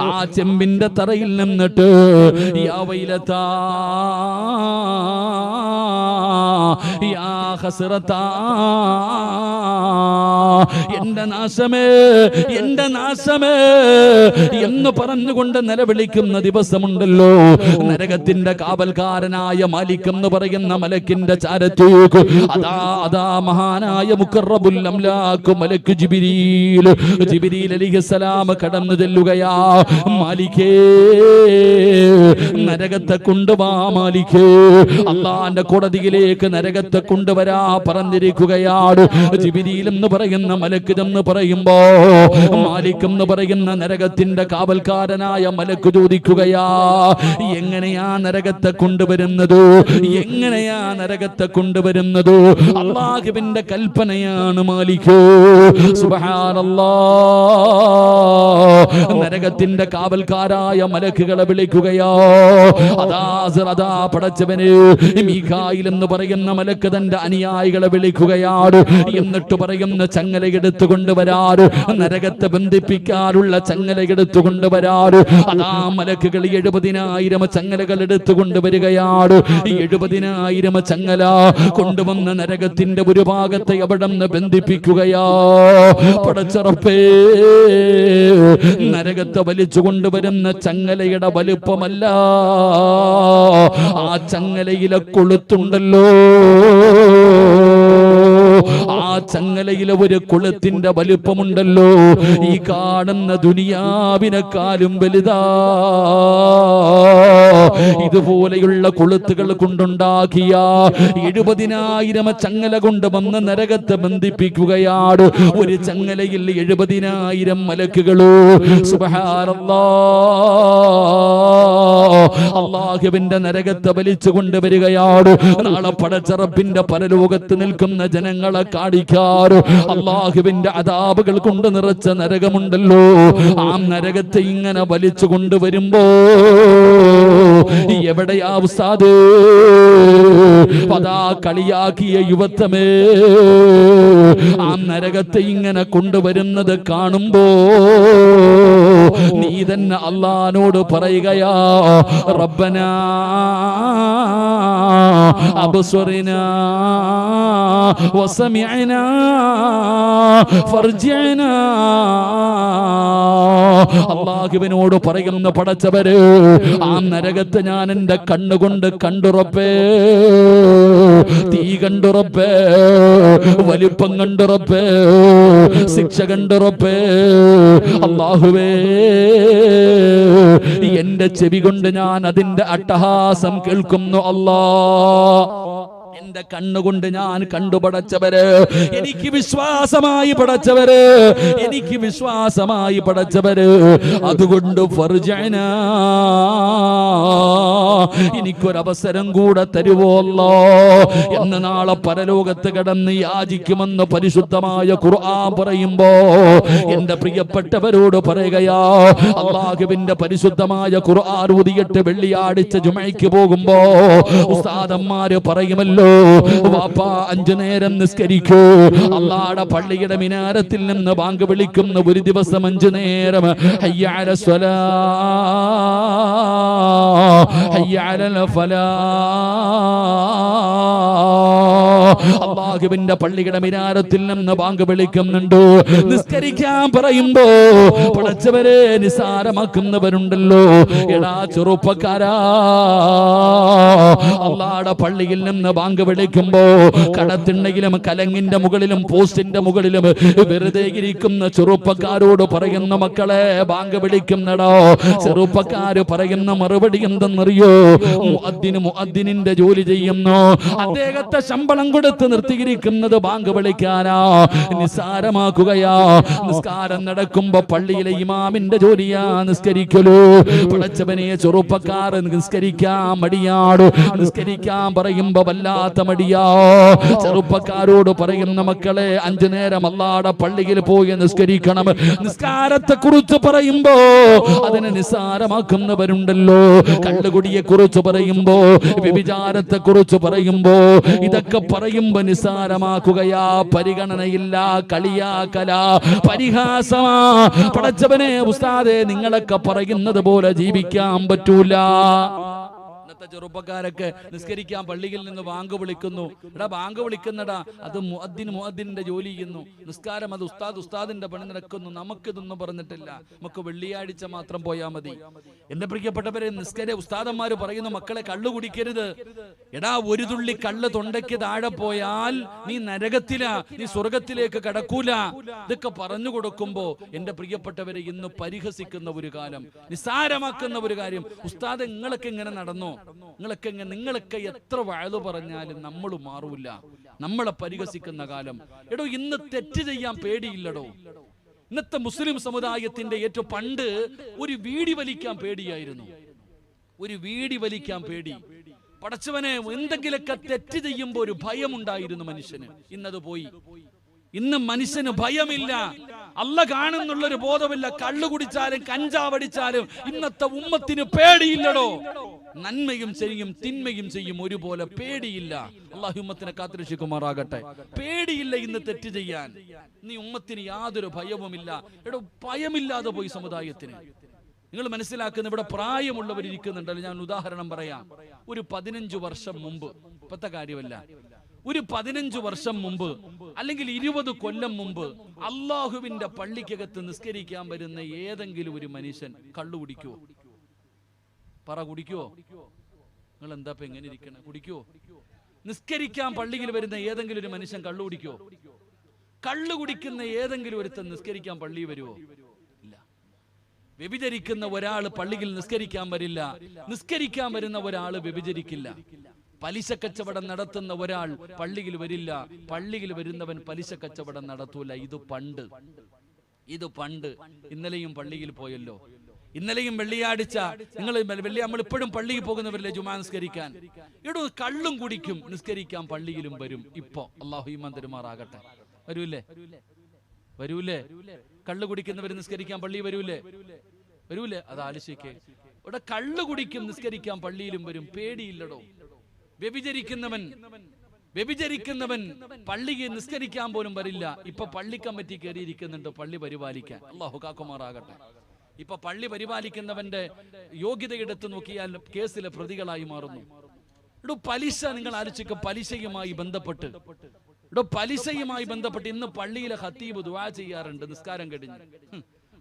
A: ആ ചെമ്പിന്റെ തറയിൽ നിന്നിട്ട് യാ വൈലതാ യാ ഹസ്രതാ, എന്റെ നാശമേ, എന്റെ നാശമേ എന്ന് പറഞ്ഞുകൊണ്ട് നിലവിളിക്കുന്ന ദിവസമുണ്ടല്ലോ. നരകത്തിന്റെ കാവൽക്കാരനായ മാലിക് എന്ന് പറയുന്ന മലക്കിന്റെ ചാരത്തേക്ക് അതാ മഹാനായ മുഖറബുൽ അംലാഖ് മലക്ക് ജിബ്രീൽ അലൈഹിസ്സലാം കടന്നു ചെല്ലുകയാ. മാലിക്കേ, നരകത്തെ കൊണ്ടുവാ മാലിക്കേ, അല്ലാഹുവിന്റെ കോടതിയിലേക്ക് നരകത്തെ കൊണ്ടുവരാ പറഞ്ഞിരിക്കുകയാണ്. ജിബ്രീൽ എന്ന് പറയുന്ന മലക്ക് എന്ന് പറയുമ്പോ മാലിക് എന്ന് പറയുന്ന നരകത്തിന്റെ കാവൽക്കാരനായ മലക്ക് ചോദിക്കുകയാ, എങ്ങനെയാ നരകത്തെ കൊണ്ടുവരുന്നത്? എങ്ങനെയാ നരകത്തെ കൊണ്ടുവരുന്നത്? അല്ലാഹുവിന്റെ കൽപ്പനയാണ് മാലിക്. സുബ്ഹാനല്ലാഹ്, നരകത്തിന്റെ കാവൽക്കാരായ മലക്കുകളെ വിളിക്കുകയോ. അതാ പടച്ചവന് മീഖായിൽ എന്ന് പറയുന്ന മലക്ക് തന്റെ അനുയായികളെ വിളിക്കുകയാണ്. എന്നിട്ട് പറയുന്ന ചങ്ങല എടുത്തു കൊണ്ടുവരാറ്, നരകത്തെ ബന്ധിപ്പിക്കാനുള്ള ചങ്ങല എടുത്തു കൊണ്ടുവരാറ്. അതാ മലക്കുകൾ 70,000 ചങ്ങലകൾ എടുത്തു കൊണ്ടുവരികയാണ്. 70,000 ചങ്ങല കൊണ്ടുവന്ന നരകത്തിന്റെ ഒരു ഭാഗത്തെ അവിടെ നിന്ന് ബന്ധിപ്പിക്കുകയാ. പടച്ചറപ്പേ, നരകത്തെ വലിച്ചു കൊണ്ടുവരുന്ന ചങ്ങലയുടെ വലുപ്പമല്ല, ആ ചങ്ങലയിലെ കൊളുത്തുണ്ടല്ലോ, ആ ചങ്ങലയിലെ ഒരു കൊളുത്തിന്റെ വലുപ്പമുണ്ടല്ലോ, ഈ കാണുന്ന ദുനിയാവിനെക്കാളും വലുതാ. ഇതുപോലെയുള്ള കൊളുത്തുകൾ കൊണ്ടുണ്ടാക്കിയ 70,000 ചങ്ങല കൊണ്ട് വന്ന് നരകത്തെ ബന്ധിപ്പിക്കുകയാണ്. ഒരു ചങ്ങലയിൽ 70,000 മലക്കുകളോ. സുബ്ഹാനല്ലാഹ്, അല്ലാഹുവിന്റെ നരകത്തെ വലിച്ചു കൊണ്ടുവരികയാണ്. നാളെ പടച്ചറപ്പിന്റെ പരലോകത്ത് നിൽക്കുന്ന ജനങ്ങളെ കാണിക്കാറ് അല്ലാഹുവിന്റെ അദാബുകൾ കൊണ്ട് നിറച്ച നരകമുണ്ടല്ലോ, ആ നരകത്തെ ഇങ്ങനെ വലിച്ചു കൊണ്ടുവരുമ്പോ എവിടെയാ ഉസ്താദ്? അതാ കളിയാക്കിയ യുവത്വമേ, ആ നരകത്തെ ഇങ്ങനെ കൊണ്ടുവരുന്നത് കാണുമ്പോ നീ തന്നെ അല്ലാഹുവോട് പറയുകയാ, റബ്ബനാ അബ്സ്വറിനാ വസമിഅനാ ഫർജിഅനാ. അല്ലാഹുവിനോട് പറയുന്ന പടച്ചവര്, ആ നരകത്തെ ഞാൻ എന്റെ കണ്ണുകൊണ്ട് കണ്ടുറപ്പേ, തീ കണ്ടുറപ്പേ, വലിപ്പം കണ്ടുറപ്പേ, ശിക്ഷ കണ്ടുറപ്പേ. അല്ലാഹുവേ, എന്റെ ചെവി കൊണ്ട് ഞാൻ അതിന്റെ അട്ടഹാസം കേൾക്കുന്നു. അല്ലാ, എന്റെ കണ്ണുകൊണ്ട് ഞാൻ കണ്ടു പടച്ചവര്, എനിക്ക് വിശ്വാസമായി പടച്ചവര്, എനിക്ക് വിശ്വാസമായി പടച്ചവര്. അതുകൊണ്ട് ഫർജഅനാ, എനിക്കൊരവസരം കൂടെ തരുവോ അല്ലാ എന്ന് നാളെ പരലോകത്ത് കിടന്ന് യാചിക്കുമെന്ന് പരിശുദ്ധമായ ഖുർആൻ പറയുമ്പോ എന്റെ പ്രിയപ്പെട്ടവരോട് പറയുകയാ, അല്ലാഹുവിന്റെ പരിശുദ്ധമായ ഖുർആൻ ഊതിയിട്ട് വെള്ളിയാഴ്ച ജുമഅയ്ക്ക് പോകുമ്പോ ഉസ്താദന്മാര് പറയുമല്ലോ, വാപ്പാ 5 നേരം നിസ്കരിക്കൂ. അല്ലാഹുവിന്റെ പള്ളിയുടെ മിനാരത്തിൽ നിന്ന് ബാങ്ക് വിളിക്കുന്ന ഒരു ദിവസം 5 നേരം ഹയ്യ അലൽ സ്വലാ ഹയ്യ അലൽ ഫലാ. അല്ലാഹുവിന്റെ പള്ളിയുടെ മിനാരത്തിൽ നിന്ന് ബാങ്ക് വിളിക്കുന്നുണ്ട്. നിസ്കരിക്കാൻ പറയുമ്പോ പടച്ചവരെ നിസാരമാക്കുന്നവരുണ്ടല്ലോ. എടാ ചെറുപ്പക്കാരാ, അല്ലാഹുവിന്റെ പള്ളിയിൽ നിന്ന് ബാങ്ക് വിളിക്കുമ്പോ കടത്തിണ്ണയിലും കലങ്ങിന്റെ മുകളിലും പോസ്റ്റിന്റെ മുകളിലും വെറുതെ ഇരിക്കുന്ന ചെറുപ്പക്കാരോട് പറയുന്ന മക്കളെ ബാങ്ക് വിളിക്കുന്നടോ. ചെറുപ്പക്കാര് പറയുന്ന മറുപടി എന്തെന്നറിയോ? മുഅദ്ദിനിന്റെ ജോലി ചെയ്യുന്നു, അദ്ദേഹത്തെ ശമ്പളം കൊടുത്ത് നിർത്തിയിരിക്കുന്നത് ബാങ്ക് വിളിക്കാനാ, നിസ്സാരമാക്കുകയാ. നിസ്കാരം നടക്കുമ്പോ പള്ളിയിലെ ഇമാമിന്റെ ജോലിയാ നിസ്കരിക്കലോ. പടച്ചവനെ ചെറുപ്പക്കാർ നിസ്കരിക്കാൻ മടിയാട്, നിസ്കരിക്കാൻ പറയുമ്പോ വല്ലാത്ത മടിയാ. ചെറുപ്പക്കാരോട് പറയുന്ന മക്കളെ 5 നേരം അല്ലാഹുവിന്റെ പള്ളിയിൽ പോയി നിസ്കരിക്കണം. നിസ്കാരത്തെ കുറിച്ച് പറയുമ്പോ അതിനെ നിസ്സാരമാക്കുന്നവരുണ്ടല്ലോ. കള്ളുകുടിയെ കുറിച്ച് പറയുമ്പോ, വ്യഭിചാരത്തെ കുറിച്ച് പറയുമ്പോ, ഇതൊക്കെ പറയുമ്പോ നിസ്സാരമാക്കുകയാ. പരിഗണനയില്ല, കളിയാക്കല, പരിഹാസമാ. പടച്ചവനെ ഉസ്താദേ, നിങ്ങളൊക്കെ പറയുന്നത് പോലെ ജീവിക്കാൻ പറ്റൂല. ഇന്നത്തെ ചെറുപ്പക്കാരൊക്കെ നിസ്കരിക്കാൻ പള്ളിയിൽ നിന്ന് ബാങ്ക് വിളിക്കുന്നു. എടാ ബാങ്ക് വിളിക്കുന്നടാ, അത് മുഅദ്ദിനിന്റെ ജോലി ചെയ്യുന്നു. നിസ്കാരം അത് ഉസ്താദിന്റെ പണി നടക്കുന്നു. നമുക്കിതൊന്നും പറഞ്ഞിട്ടില്ല, നമുക്ക് വെള്ളിയാഴ്ച മാത്രം പോയാൽ മതി. എന്റെ പ്രിയപ്പെട്ടവരെ, ഉസ്താദന്മാര് പറയുന്നു, മക്കളെ കള്ളു കുടിക്കരുത്. എടാ ഒരു തുള്ളി കള്ള് തൊണ്ടയ്ക്ക് താഴെ പോയാൽ നീ നരകത്തിലാ, നീ സ്വർഗത്തിലേക്ക് കടക്കൂല. ഇതൊക്കെ പറഞ്ഞു കൊടുക്കുമ്പോ എന്റെ പ്രിയപ്പെട്ടവരെ, ഇന്ന് പരിഹസിക്കുന്ന ഒരു കാലം, നിസ്സാരമാക്കുന്ന ഒരു കാര്യം. ഉസ്താദ് നിങ്ങളൊക്കെ ഇങ്ങനെ നടന്നോ? നിങ്ങളൊക്കെ എത്ര വഅദ് പറഞ്ഞാലും നമ്മൾ മാറൂല. നമ്മളെ പരിഹസിക്കുന്ന കാലം. എടോ ഇന്ന് തെറ്റ് ചെയ്യാൻ പേടിയില്ലടോ. ഇന്നത്തെ മുസ്ലിം സമുദായത്തിന്റെ ഏറ്റവും പണ്ട് ഒരു വീടി വലിക്കാൻ പേടിയായിരുന്നു. ഒരു വീടി വലിക്കാൻ പേടി. പടച്ചവനെ, എന്തെങ്കിലൊക്കെ തെറ്റ് ചെയ്യുമ്പോ ഒരു ഭയമുണ്ടായിരുന്നു മനുഷ്യന്. ഇന്നത് പോയി. ഇന്ന് മനുഷ്യന് ഭയമില്ല, അല്ല കാണുന്നുള്ളൊരു ബോധമില്ല. കള്ളു കുടിച്ചാലും കഞ്ചാവടിച്ചാലും ഇന്നത്തെ ഉമ്മത്തിന് പേടിയില്ലടോ. നന്മയും ചെയ്യും തിന്മയും ചെയ്യും ഒരുപോലെ, പേടിയില്ല. അല്ലാഹു ഉമ്മത്തിനെ കാത്തുരക്ഷിക്കുമാറാകട്ടെ. പേടിയില്ല ഇന്ന് തെറ്റ് ചെയ്യാൻ. നീ ഉമ്മത്തിന് യാതൊരു ഭയവുമില്ല. എടോ ഭയമില്ലാതെ പോയി സമുദായത്തിന്. നിങ്ങൾ മനസ്സിലാക്കുന്ന, ഇവിടെ പ്രായമുള്ളവർ ഇരിക്കുന്നുണ്ടല്ലോ. ഞാൻ ഉദാഹരണം പറയാം. ഒരു 15 വർഷം മുമ്പ്, ഇപ്പത്തെ കാര്യമല്ല, ഒരു 15 വർഷം മുമ്പ് അല്ലെങ്കിൽ 20 കൊല്ലം മുമ്പ് അള്ളാഹുവിന്റെ പള്ളിക്കകത്ത് നിസ്കരിക്കാൻ വരുന്ന ഏതെങ്കിലും ഒരു മനുഷ്യൻ കള്ളു കുടിക്കുവോ? പറ, കുടിക്കുവോ? നിങ്ങൾ എന്താ ഇപ്പൊ എങ്ങനെ ഇരിക്കണേ? കുടിക്കുവോ? നിസ്കരിക്കാൻ പള്ളിയിൽ വരുന്ന ഏതെങ്കിലും ഒരു മനുഷ്യൻ കള്ളു കുടിക്കുവോ? കള്ളു കുടിക്കുന്ന ഏതെങ്കിലും ഒരുത്തൻ നിസ്കരിക്കാൻ പള്ളിയിൽ വരുവോ? ഇല്ല. വ്യഭിചരിക്കുന്ന ഒരാൾ പള്ളിയിൽ നിസ്കരിക്കാൻ വരില്ല. നിസ്കരിക്കാൻ വരുന്ന ഒരാൾ വ്യഭിചരിക്കില്ല. പലിശ കച്ചവടം നടത്തുന്ന ഒരാൾ പള്ളിയിൽ വരില്ല. പള്ളിയിൽ വരുന്നവൻ പലിശ കച്ചവടം നടത്തൂല. ഇത് പണ്ട്. ഇന്നലെയും പള്ളിയിൽ പോയല്ലോ. ഇന്നലെയും വെള്ളിയാഴ്ച നമ്മൾ ഇപ്പോഴും പള്ളിയിൽ പോകുന്നവരില്ലേ ജുമാ നിസ്കരിക്കാൻ? ഇവിടെ കള്ളും കുടിക്കും, നിസ്കരിക്കാൻ പള്ളിയിലും വരും. ഇപ്പൊ അല്ലാഹു ഈമാൻ തരുമാറാകട്ടെ. വരൂലേ? കള്ളു കുടിക്കുന്നവർ നിസ്കരിക്കാൻ പള്ളി വരൂലേ? അത് ആലോചിക്കേ. ഇവിടെ കള്ളു കുടിക്കും, നിസ്കരിക്കാൻ പള്ളിയിലും വരും. പേടിയില്ലടോ. വ്യഭിചരിക്കുന്നവൻ പള്ളിക്ക് നിസ്കരിക്കാൻ പോലും വരില്ല. ഇപ്പൊ പള്ളി കമ്മിറ്റി കയറിയിരിക്കുന്നുണ്ട് പള്ളി പരിപാലിക്കാൻ. അല്ലാഹു കാക്കുമാറാകട്ടെ. ഇപ്പൊ പള്ളി പരിപാലിക്കുന്നവന്റെ യോഗ്യത എടുത്തു നോക്കിയാൽ കേസിലെ പ്രതികളായി മാറുന്നു. ഇവിടെ പലിശ, നിങ്ങൾ ആലോചിക്കുക. പലിശയുമായി ബന്ധപ്പെട്ട് ഇന്ന് പള്ളിയിലെ ഖത്തീബ് ദുആ ചെയ്യാറുണ്ട് നിസ്കാരം കഴിഞ്ഞ്.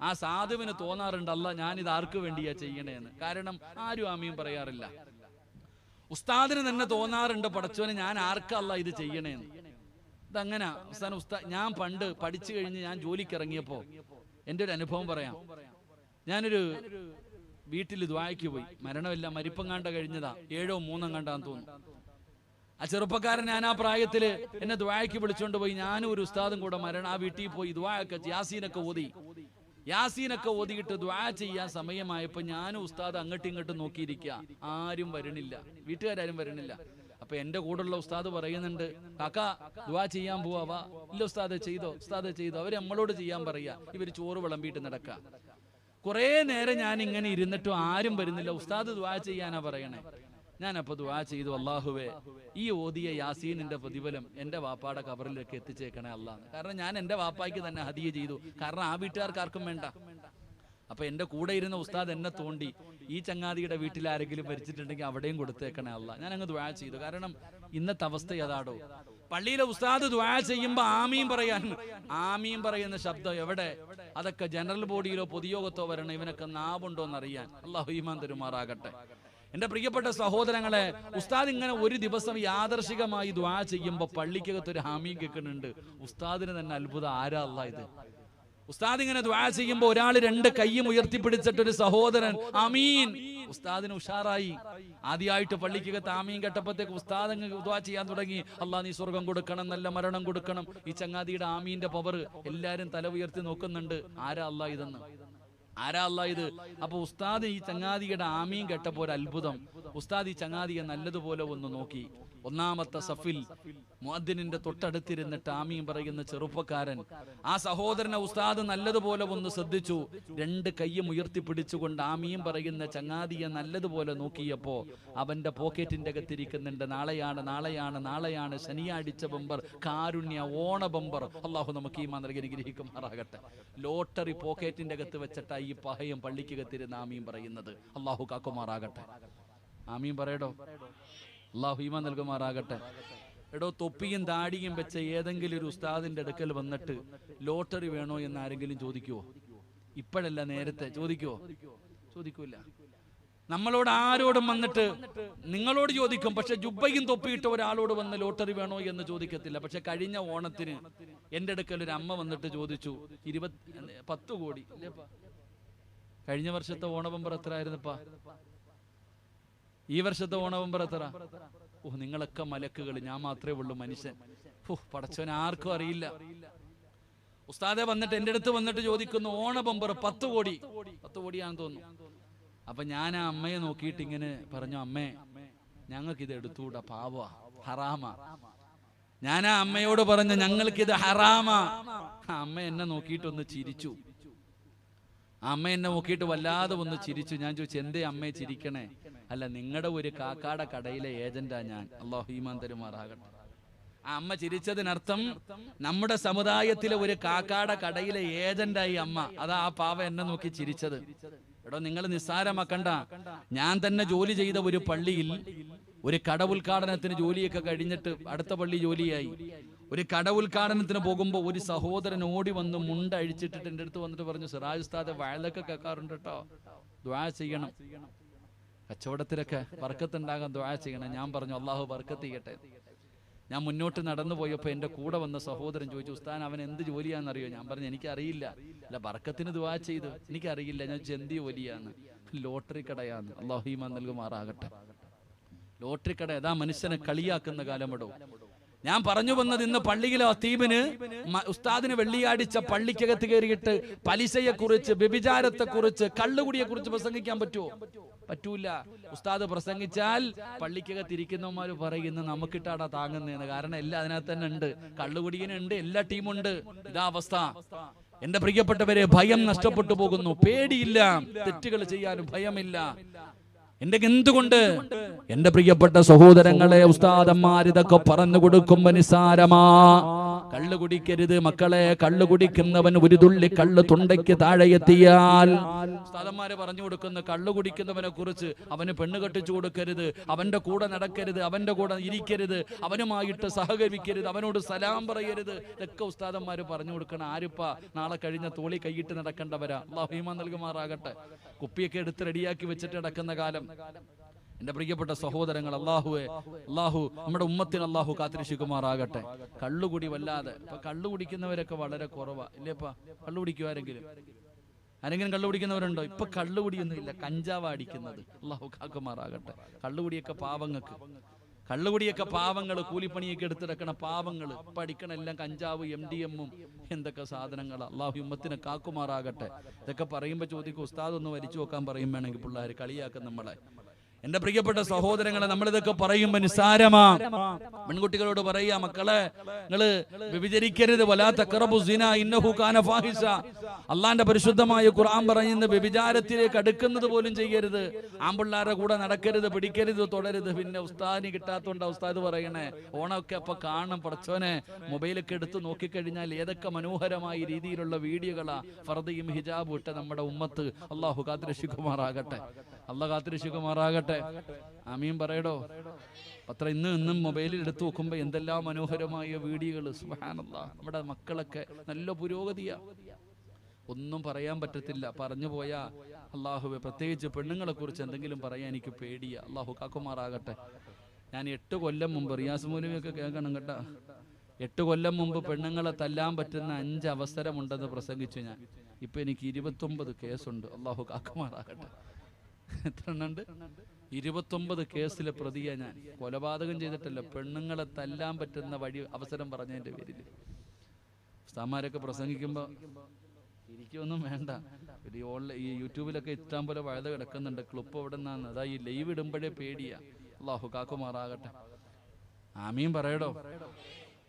A: ആ സാധുവിന് തോന്നാറുണ്ട്, അല്ല ഞാനിത് ആർക്ക് വേണ്ടിയാ ചെയ്യണേന്ന്. കാരണം ആരും ആമീൻ പറയാറില്ല. ഉസ്താദിന് തന്നെ തോന്നാറുണ്ട്, പടച്ചോനെ ഞാൻ ആർക്കല്ല ഇത് ചെയ്യണേന്ന്. ഇതങ്ങനെ ഞാൻ പണ്ട് പഠിച്ചു കഴിഞ്ഞ് ഞാൻ ജോലിക്ക് ഇറങ്ങിയപ്പോ എൻ്റെ ഒരു അനുഭവം പറയാം. ഞാനൊരു വീട്ടിൽ ദുആയ്ക്ക് പോയി. മരണമില്ല, മരിപ്പങ്ങാണ്ട കഴിഞ്ഞതാ. 7-3 തോന്നുന്നു. ആ ചെറുപ്പക്കാരൻ ഞാൻ ആ പ്രായത്തില് എന്നെ ദുആയ്ക്ക് വിളിച്ചോണ്ട് പോയി. ഞാനും ഒരു ഉസ്താദും കൂടെ ആ വീട്ടിൽ പോയി ദുആയൊക്കെ യാസീനൊക്കെ ഓതിയിട്ട് ദുആ ചെയ്യാൻ സമയമായപ്പോ ഞാനും ഉസ്താദ് അങ്ങോട്ടും ഇങ്ങോട്ടും നോക്കിയിരിക്കുക. ആരും വരണില്ല, വീട്ടുകാരും വരണില്ല. അപ്പൊ എന്റെ കൂടെയുള്ള ഉസ്താദ് പറയുന്നുണ്ട്, കാക്കാ ദുആ ചെയ്യാൻ പോവാ. ഇല്ല ഉസ്താദ് ചെയ്തോ അവര് നമ്മളോട് ചെയ്യാൻ പറയാ. ഇവര് ചോറ് വിളമ്പിയിട്ട് നടക്കുക. കുറെ നേരം ഞാൻ ഇങ്ങനെ ഇരുന്നിട്ടും ആരും വരുന്നില്ല. ഉസ്താദ് ദുആ ചെയ്യാനാ പറയണേ. ഞാനപ്പോ ദുആ ചെയ്തു, അല്ലാഹുവേ ഈ ഓതിയ യാസീനിന്റെ പ്രതിഫലം എന്റെ വാപ്പാടെ ഖബറിലേക്ക് എത്തിച്ചേക്കണേ അല്ലാന്ന്. കാരണം ഞാൻ എന്റെ വാപ്പായ്ക്ക് തന്നെ ഹദിയ ചെയ്തു. കാരണം ആ വീട്ടുകാർക്ക് ആർക്കും വേണ്ട. അപ്പൊ എന്റെ കൂടെ ഇരുന്ന ഉസ്താദ് എന്നെ തോണ്ടി, ഈ ചങ്ങാതിയുടെ വീട്ടിൽ ആരെങ്കിലും ഭരിച്ചിട്ടുണ്ടെങ്കിൽ അവിടെയും കൊടുത്തേക്കണേ അല്ല. ഞാൻ അങ്ങ് ദുആ ചെയ്തു. കാരണം ഇന്നത്തെ അവസ്ഥ അതാടോ. പള്ളിയിലെ ഉസ്താദ് ദുആ ചെയ്യുമ്പോ ആമീൻ പറയുന്ന ശബ്ദം എവിടെ? അതൊക്കെ ജനറൽ ബോഡിയിലോ പൊതുയോഗത്തോ വരണം. ഇവനൊക്കെ നാവുണ്ടോ എന്നറിയാൻ. അല്ലാഹു ഈമാൻ തരുമാറാകട്ടെ. എന്റെ പ്രിയപ്പെട്ട സഹോദരങ്ങളെ, ഉസ്താദ് ഇങ്ങനെ ഒരു ദിവസം യാദർശികമായി ദുആ ചെയ്യുമ്പോ പള്ളിക്കകത്ത് ഒരു ആമീൻ കേൾക്കുന്നുണ്ട്. ഉസ്താദിന് തന്നെ അത്ഭുതം, ആരാ അല്ലാ ഇത്? ഉസ്താദ് ഇങ്ങനെ ദുആ ചെയ്യുമ്പോ ഒരാൾ രണ്ട് കൈയും ഉയർത്തിപ്പിടിച്ചിട്ട് ഒരു സഹോദരൻ ആമീൻ. ഉസ്താദിന് ഉഷാറായി. ആദ്യമായിട്ട് പള്ളിക്കകത്ത് ആമീൻ കേട്ടപ്പോഴത്തേക്ക് ഉസ്താദ് അങ്ങ് ദുആ ചെയ്യാൻ തുടങ്ങി. അല്ലാ നീ സ്വർഗം കൊടുക്കണം, നല്ല മരണം കൊടുക്കണം. ഈ ചങ്ങാതിയുടെ ആമീന്റെ പവർ എല്ലാരും തല ഉയർത്തി നോക്കുന്നുണ്ട്. ആരാ അല്ലാ ഇതെന്ന്? അപ്പൊ ഉസ്താദ് ഈ ചങ്ങാതിയുടെ ആമീൻ കേട്ടപ്പോ ഒരു അത്ഭുതം. ഉസ്താദ് ഈ ചങ്ങാതിയെ നല്ലതുപോലെ ഒന്ന് നോക്കി. ഒന്നാമത്തെ സഫിൽ മുഅദ്ദിനിന്റെ തൊട്ടടുത്തിരുന്നിട്ട് ആമീൻ പറയുന്ന ചെറുപ്പക്കാരൻ, ആ സഹോദരനെ ഉസ്താദ് നല്ലതുപോലെ ഒന്ന് ശ്രദ്ധിച്ചു. രണ്ട് കൈയും ഉയർത്തിപ്പിടിച്ചുകൊണ്ട് ആമീൻ പറയുന്ന ചങ്ങാതിയെ നല്ലതുപോലെ നോക്കിയപ്പോ അവന്റെ പോക്കറ്റിന്റെ അകത്തിരിക്കുന്നുണ്ട് നാളെയാണ് ശനിയാഴ്ച ബമ്പർ, കാരുണ്യ ഓണ ബമ്പർ. അള്ളാഹു നമുക്ക് ഈ മാതൃക അനുഗ്രഹിക്കുമാറാകട്ടെ. ലോട്ടറി പോക്കറ്റിന്റെ അകത്ത് വെച്ചിട്ടാ ഈ പഹയം പള്ളിക്കകത്തിരുന്ന് ആമീൻ പറയുന്നത്. അള്ളാഹു കാക്കുമാറാകട്ടെ. ആമീൻ പറയടോ. അള്ളാഹു ഈമാൻ നൽകുമാറാകട്ടെ. എടോ, തൊപ്പിയും താടിയും വെച്ച ഏതെങ്കിലും ഒരു ഉസ്താദിന്റെ അടുക്കൽ വന്നിട്ട് ലോട്ടറി വേണോ എന്ന് ആരെങ്കിലും ചോദിക്കുവോ? ഇപ്പോഴല്ല, നേരത്തെ ചോദിക്കുവോ? ചോദിക്കൂല. നമ്മളോട് ആരോടും വന്നിട്ട് നിങ്ങളോട് ചോദിക്കും, പക്ഷെ ജുബ്ബയും തൊപ്പിയിട്ട് ഒരാളോട് വന്ന് ലോട്ടറി വേണോ എന്ന് ചോദിക്കത്തില്ല. പക്ഷെ കഴിഞ്ഞ ഓണത്തിന് എന്റെ അടുക്കൽ ഒരു അമ്മ വന്നിട്ട് ചോദിച്ചു 10 കോടി. കഴിഞ്ഞ വർഷത്തെ ഓണബമ്പർ എത്ര ആയിരുന്നപ്പാ? ഈ വർഷത്തെ ഓണബമ്പർ എത്ര? നിങ്ങളൊക്കെ മലക്കുകൾ, ഞാൻ മാത്രമേ ഉള്ളൂ മനുഷ്യൻ. പടച്ചവൻ ആർക്കും അറിയില്ല. ഉസ്താദെ വന്നിട്ട് എന്റെ അടുത്ത് വന്നിട്ട് ചോദിക്കുന്നു, ഓണബമ്പർ 10 കോടി. 10 കോടിയാണെന്ന് തോന്നുന്നു. അപ്പൊ ഞാൻ ആ അമ്മയെ നോക്കിയിട്ട് ഇങ്ങനെ പറഞ്ഞു, അമ്മേ ഞങ്ങൾക്കിത് എടുത്തുകൂടാ, പാവാ, ഹറാമാ. ഞാൻ ആ അമ്മയോട് പറഞ്ഞു, ഞങ്ങൾക്കിത് ഹറാമാ. അമ്മ എന്നെ നോക്കിയിട്ടൊന്ന് ചിരിച്ചു. അമ്മ എന്നെ നോക്കിയിട്ട് വല്ലാതെ ഒന്ന് ചിരിച്ചു. ഞാൻ ചോദിച്ചു, എന്തേ അമ്മയെ ചിരിക്കണേ? അല്ല, നിങ്ങളുടെ ഒരു കാക്കാടെ കടയിലെ ഏജന്റാ ഞാൻ. അല്ലാഹു ഈമാൻ തരുമാറാകട്ടെ. ആ അമ്മ ചിരിച്ചതിനർത്ഥം നമ്മുടെ സമുദായത്തിലെ ഒരു കാക്കാടെ കടയിലെ ഏജന്റായി അമ്മ. അതാ ആ പാവ എന്നെ നോക്കി ചിരിച്ചത്. എടോ, നിങ്ങൾ നിസ്സാരമാക്കണ്ട. ഞാൻ തന്നെ ജോലി ചെയ്ത ഒരു പള്ളിയിൽ ഒരു കട ഉദ്ഘാടനത്തിന് ജോലിയൊക്കെ കഴിഞ്ഞിട്ട് അടുത്ത പള്ളി ജോലിയായി. ഒരു കട ഉദ്ഘാടനത്തിന് പോകുമ്പോൾ ഒരു സഹോദരൻ ഓടി വന്ന് മുണ്ട് അഴിച്ചിട്ടിട്ട് എൻ്റെ അടുത്ത് വന്നിട്ട് പറഞ്ഞു, സിറാജ് ഉസ്താദെ വയലൊക്കെ കേൾക്കാറുണ്ട് കേട്ടോ, ദുആ ചെയ്യണം, കച്ചവടത്തിലൊക്കെ ബർക്കത്തുണ്ടാകാൻ ദുആ ചെയ്യണം. ഞാൻ പറഞ്ഞു, അള്ളാഹു ബർക്കത്ത് ചെയ്യട്ടെ. ഞാൻ മുന്നോട്ട് നടന്നു പോയപ്പോൾ എൻ്റെ കൂടെ വന്ന സഹോദരൻ ചോദിച്ചു, ഉസ്താൻ അവൻ എന്ത് ജോലിയാണെന്നറിയോ? ഞാൻ പറഞ്ഞു, എനിക്കറിയില്ല. അല്ല, ബർക്കത്തിന് ദുആ ചെയ്തു. എനിക്കറിയില്ല. ഞാൻ എന്ത് ജോലിയാന്ന്? ലോട്ടറി കടയാന്ന്. അല്ലാഹു ഈമാൻ നൽകുമാറാകട്ടെ. ലോട്ടറി കട ഏതാ മനുഷ്യനെ കളിയാക്കുന്ന കാലമിടോ. ഞാൻ പറഞ്ഞു വന്നത്, ഇന്ന് പള്ളിയിലെ അത്തീബിന് ഉസ്താദിന് വെള്ളിയാഴ്ച പള്ളിക്കകത്ത് കയറിയിട്ട് പലിശയെക്കുറിച്ച്, വ്യഭിചാരത്തെക്കുറിച്ച്, കള്ളുകുടിയെക്കുറിച്ച് പ്രസംഗിക്കാൻ പറ്റുമോ? പറ്റൂല. ഉസ്താദ് പ്രസംഗിച്ചാൽ പള്ളിക്കകത്ത് ഇരിക്കുന്നവന്മാര് പറയുന്നു നമുക്കിട്ടാടാ താങ്ങുന്നതെന്ന്. കാരണം എല്ലാം അതിനകത്ത് തന്നെ ഉണ്ട്. കള്ളുകുടിയനുണ്ട്, എല്ലാ ടീമുണ്ട്. ഇതാ അവസ്ഥ. എന്റെ പ്രിയപ്പെട്ടവരെ, ഭയം നഷ്ടപ്പെട്ടു പോകുന്നു. പേടിയില്ല, തെറ്റുകൾ ചെയ്യാനും ഭയമില്ല. എന്തുകൊണ്ട്? എന്റെ പ്രിയപ്പെട്ട സഹോദരങ്ങളെ, ഉസ്താദന്മാർ ഇതൊക്കെ പറഞ്ഞു കൊടുക്കുമ്പോ നിസാരമാ. കള്ളു കുടിക്കരുത് മക്കളെ. കള്ളു കുടിക്കുന്നവൻ ഒരു തുള്ളി കള്ള് തൊണ്ടയ്ക്ക് താഴെ എത്തിയാൽ ഉസ്താദന്മാര് പറഞ്ഞു കൊടുക്കുന്ന കള്ളു കുടിക്കുന്നവനെ കുറിച്ച്, അവന് പെണ്ണ് കെട്ടിച്ചു കൊടുക്കരുത്, അവന്റെ കൂടെ നടക്കരുത്, അവന്റെ കൂടെ ഇരിക്കരുത്, അവനുമായിട്ട് സഹകരിക്കരുത്, അവനോട് സലാം പറയരുത്. ഇതൊക്കെ ഉസ്താദന്മാര് പറഞ്ഞു കൊടുക്കണം. ആരിപ്പാ നാളെ കഴിഞ്ഞ തോളി കൈയിട്ട് നടക്കേണ്ടവരാ. അല്ലാഹു ഈമാൻ നൽകുമാറാകട്ടെ. കുപ്പിയൊക്കെ എടുത്ത് റെഡിയാക്കി വെച്ചിട്ട് നടക്കുന്ന കാലം. എന്റെ പ്രിയപ്പെട്ട സഹോദരങ്ങൾ, അള്ളാഹു നമ്മുടെ ഉമ്മത്തിന് അള്ളാഹു കാത്തിരക്ഷിക്കുമാറാകട്ടെ. കള്ളുകുടി വല്ലാതെ ഇപ്പൊ കള്ളു കുടിക്കുന്നവരൊക്കെ വളരെ കുറവാ. ഇല്ലേപ്പാ? കള്ളു കുടിക്കുക ആരെങ്കിലും കള്ളു കുടിക്കുന്നവരുണ്ടോ? ഇപ്പൊ കള്ളുകുടിയൊന്നും ഇല്ല, കഞ്ചാവാ അടിക്കുന്നത്. അള്ളാഹു കാക്കുമാറാകട്ടെ. കള്ളുകുടിയൊക്കെ പാവങ്ങൾക്ക്. കള്ളുകുടിയൊക്കെ പാവങ്ങൾ, കൂലിപ്പണിയൊക്കെ എടുത്തിടക്കണ പാവങ്ങൾ, പഠിക്കണ എല്ലാം കഞ്ചാവ്, MDMഉം എന്തൊക്കെ സാധനങ്ങളാണ്. അള്ളാഹു ഉമ്മത്തിനെ കാക്കുമാറാകട്ടെ. ഇതൊക്കെ പറയുമ്പോൾ ചോദിക്കും, ഉസ്താദ് ഒന്ന് വലിച്ചു നോക്കാൻ പറയും വേണമെങ്കിൽ പിള്ളേർ കളിയാക്കും നമ്മളെ. എന്റെ പ്രിയപ്പെട്ട സഹോദരങ്ങളെ, നമ്മളിതൊക്കെ പറയുമ്പോ നിസ്സാരമാ. പെൺകുട്ടികളോട് പറയാ, മക്കളെ നിങ്ങള് വ്യഭിചരിക്കരുത്, വലാ തഖറബു സിനാ ഇന്നഹു കാന ഫാഹിഷ. അള്ളാന്റെ പരിശുദ്ധമായ ഖുർആൻ പറയുന്ന വ്യഭിചാരത്തിലേക്ക് അടുക്കുന്നത് പോലും ചെയ്യരുത്. ആൺപിള്ളാരുടെ കൂടെ നടക്കരുത്, പിടിക്കരുത്, തുടരുത്. പിന്നെ ഉസ്താദിന് കിട്ടാത്തോണ്ടാ ഉസ്താദ് പറയണേ. ഓണമൊക്കെ അപ്പൊ കാണണം. പടച്ചോനെ, മൊബൈലൊക്കെ എടുത്ത് നോക്കിക്കഴിഞ്ഞാൽ ഏതൊക്കെ മനോഹരമായ രീതിയിലുള്ള വീഡിയോകളാ ഫർദയും ഹിജാബും ഇട്ട നമ്മുടെ ഉമ്മത്ത്. അള്ളാഹു കാത്തുരക്ഷിക്കുമാറാകട്ടെ. അള്ളാഹ് കാത്തുരക്ഷിക്കുമാറാകട്ടെ. ആമീൻ പറയടോ. പത്ര ഇന്നും മൊബൈലിൽ എടുത്തു നോക്കുമ്പോ എന്തെല്ലാം മനോഹരമായ വീഡിയോകൾ. സുബ്ഹാനല്ലാഹ്. നമ്മുടെ മക്കളൊക്കെ നല്ല പുരോഗതിയാ, ഒന്നും പറയാൻ പറ്റത്തില്ല. പറഞ്ഞു പോയാ അള്ളാഹുവെ, പ്രത്യേകിച്ച് പെണ്ണുങ്ങളെ കുറിച്ച് എന്തെങ്കിലും പറയാൻ എനിക്ക് പേടിയാ. അള്ളാഹു കാക്കുമാറാകട്ടെ. ഞാൻ 8 കൊല്ലം മുമ്പ്, റിയാസ് മൗലവിയൊക്കെ കേൾക്കണം കേട്ടാ, 8 കൊല്ലം മുമ്പ് പെണ്ണുങ്ങളെ തല്ലാൻ പറ്റുന്ന 5 അവസരമുണ്ടെന്ന് പ്രസംഗിച്ചു ഞാൻ. ഇപ്പൊ എനിക്ക് 29 കേസുണ്ട്. അള്ളാഹു കാക്കുമാറാകട്ടെ. എത്ര എണ്ണുണ്ട്? 29 കേസിലെ പ്രതിയാ ഞാൻ. കൊലപാതകം ചെയ്തിട്ടല്ല, പെണ്ണുങ്ങളെ തല്ലാൻ പറ്റുന്ന അവസരം പറഞ്ഞതിന്റെ പേരിൽ. ഉസ്താദന്മാരൊക്കെ പ്രസംഗിക്കുമ്പോ ഇരിക്കൊന്നും വേണ്ട. ഈ യൂട്യൂബിലൊക്കെ ഇഷ്ടം പോലെ വഴുത കിടക്കുന്നുണ്ട്. ക്ലിപ്പ് എവിടെ നിന്നാണ്? അതാ ഈ ലൈവ് ഇടുമ്പോഴേ പേടിയാ. അള്ളാഹു കാക്കുമാറാകട്ടെ. ആമീൻ പറയടോ.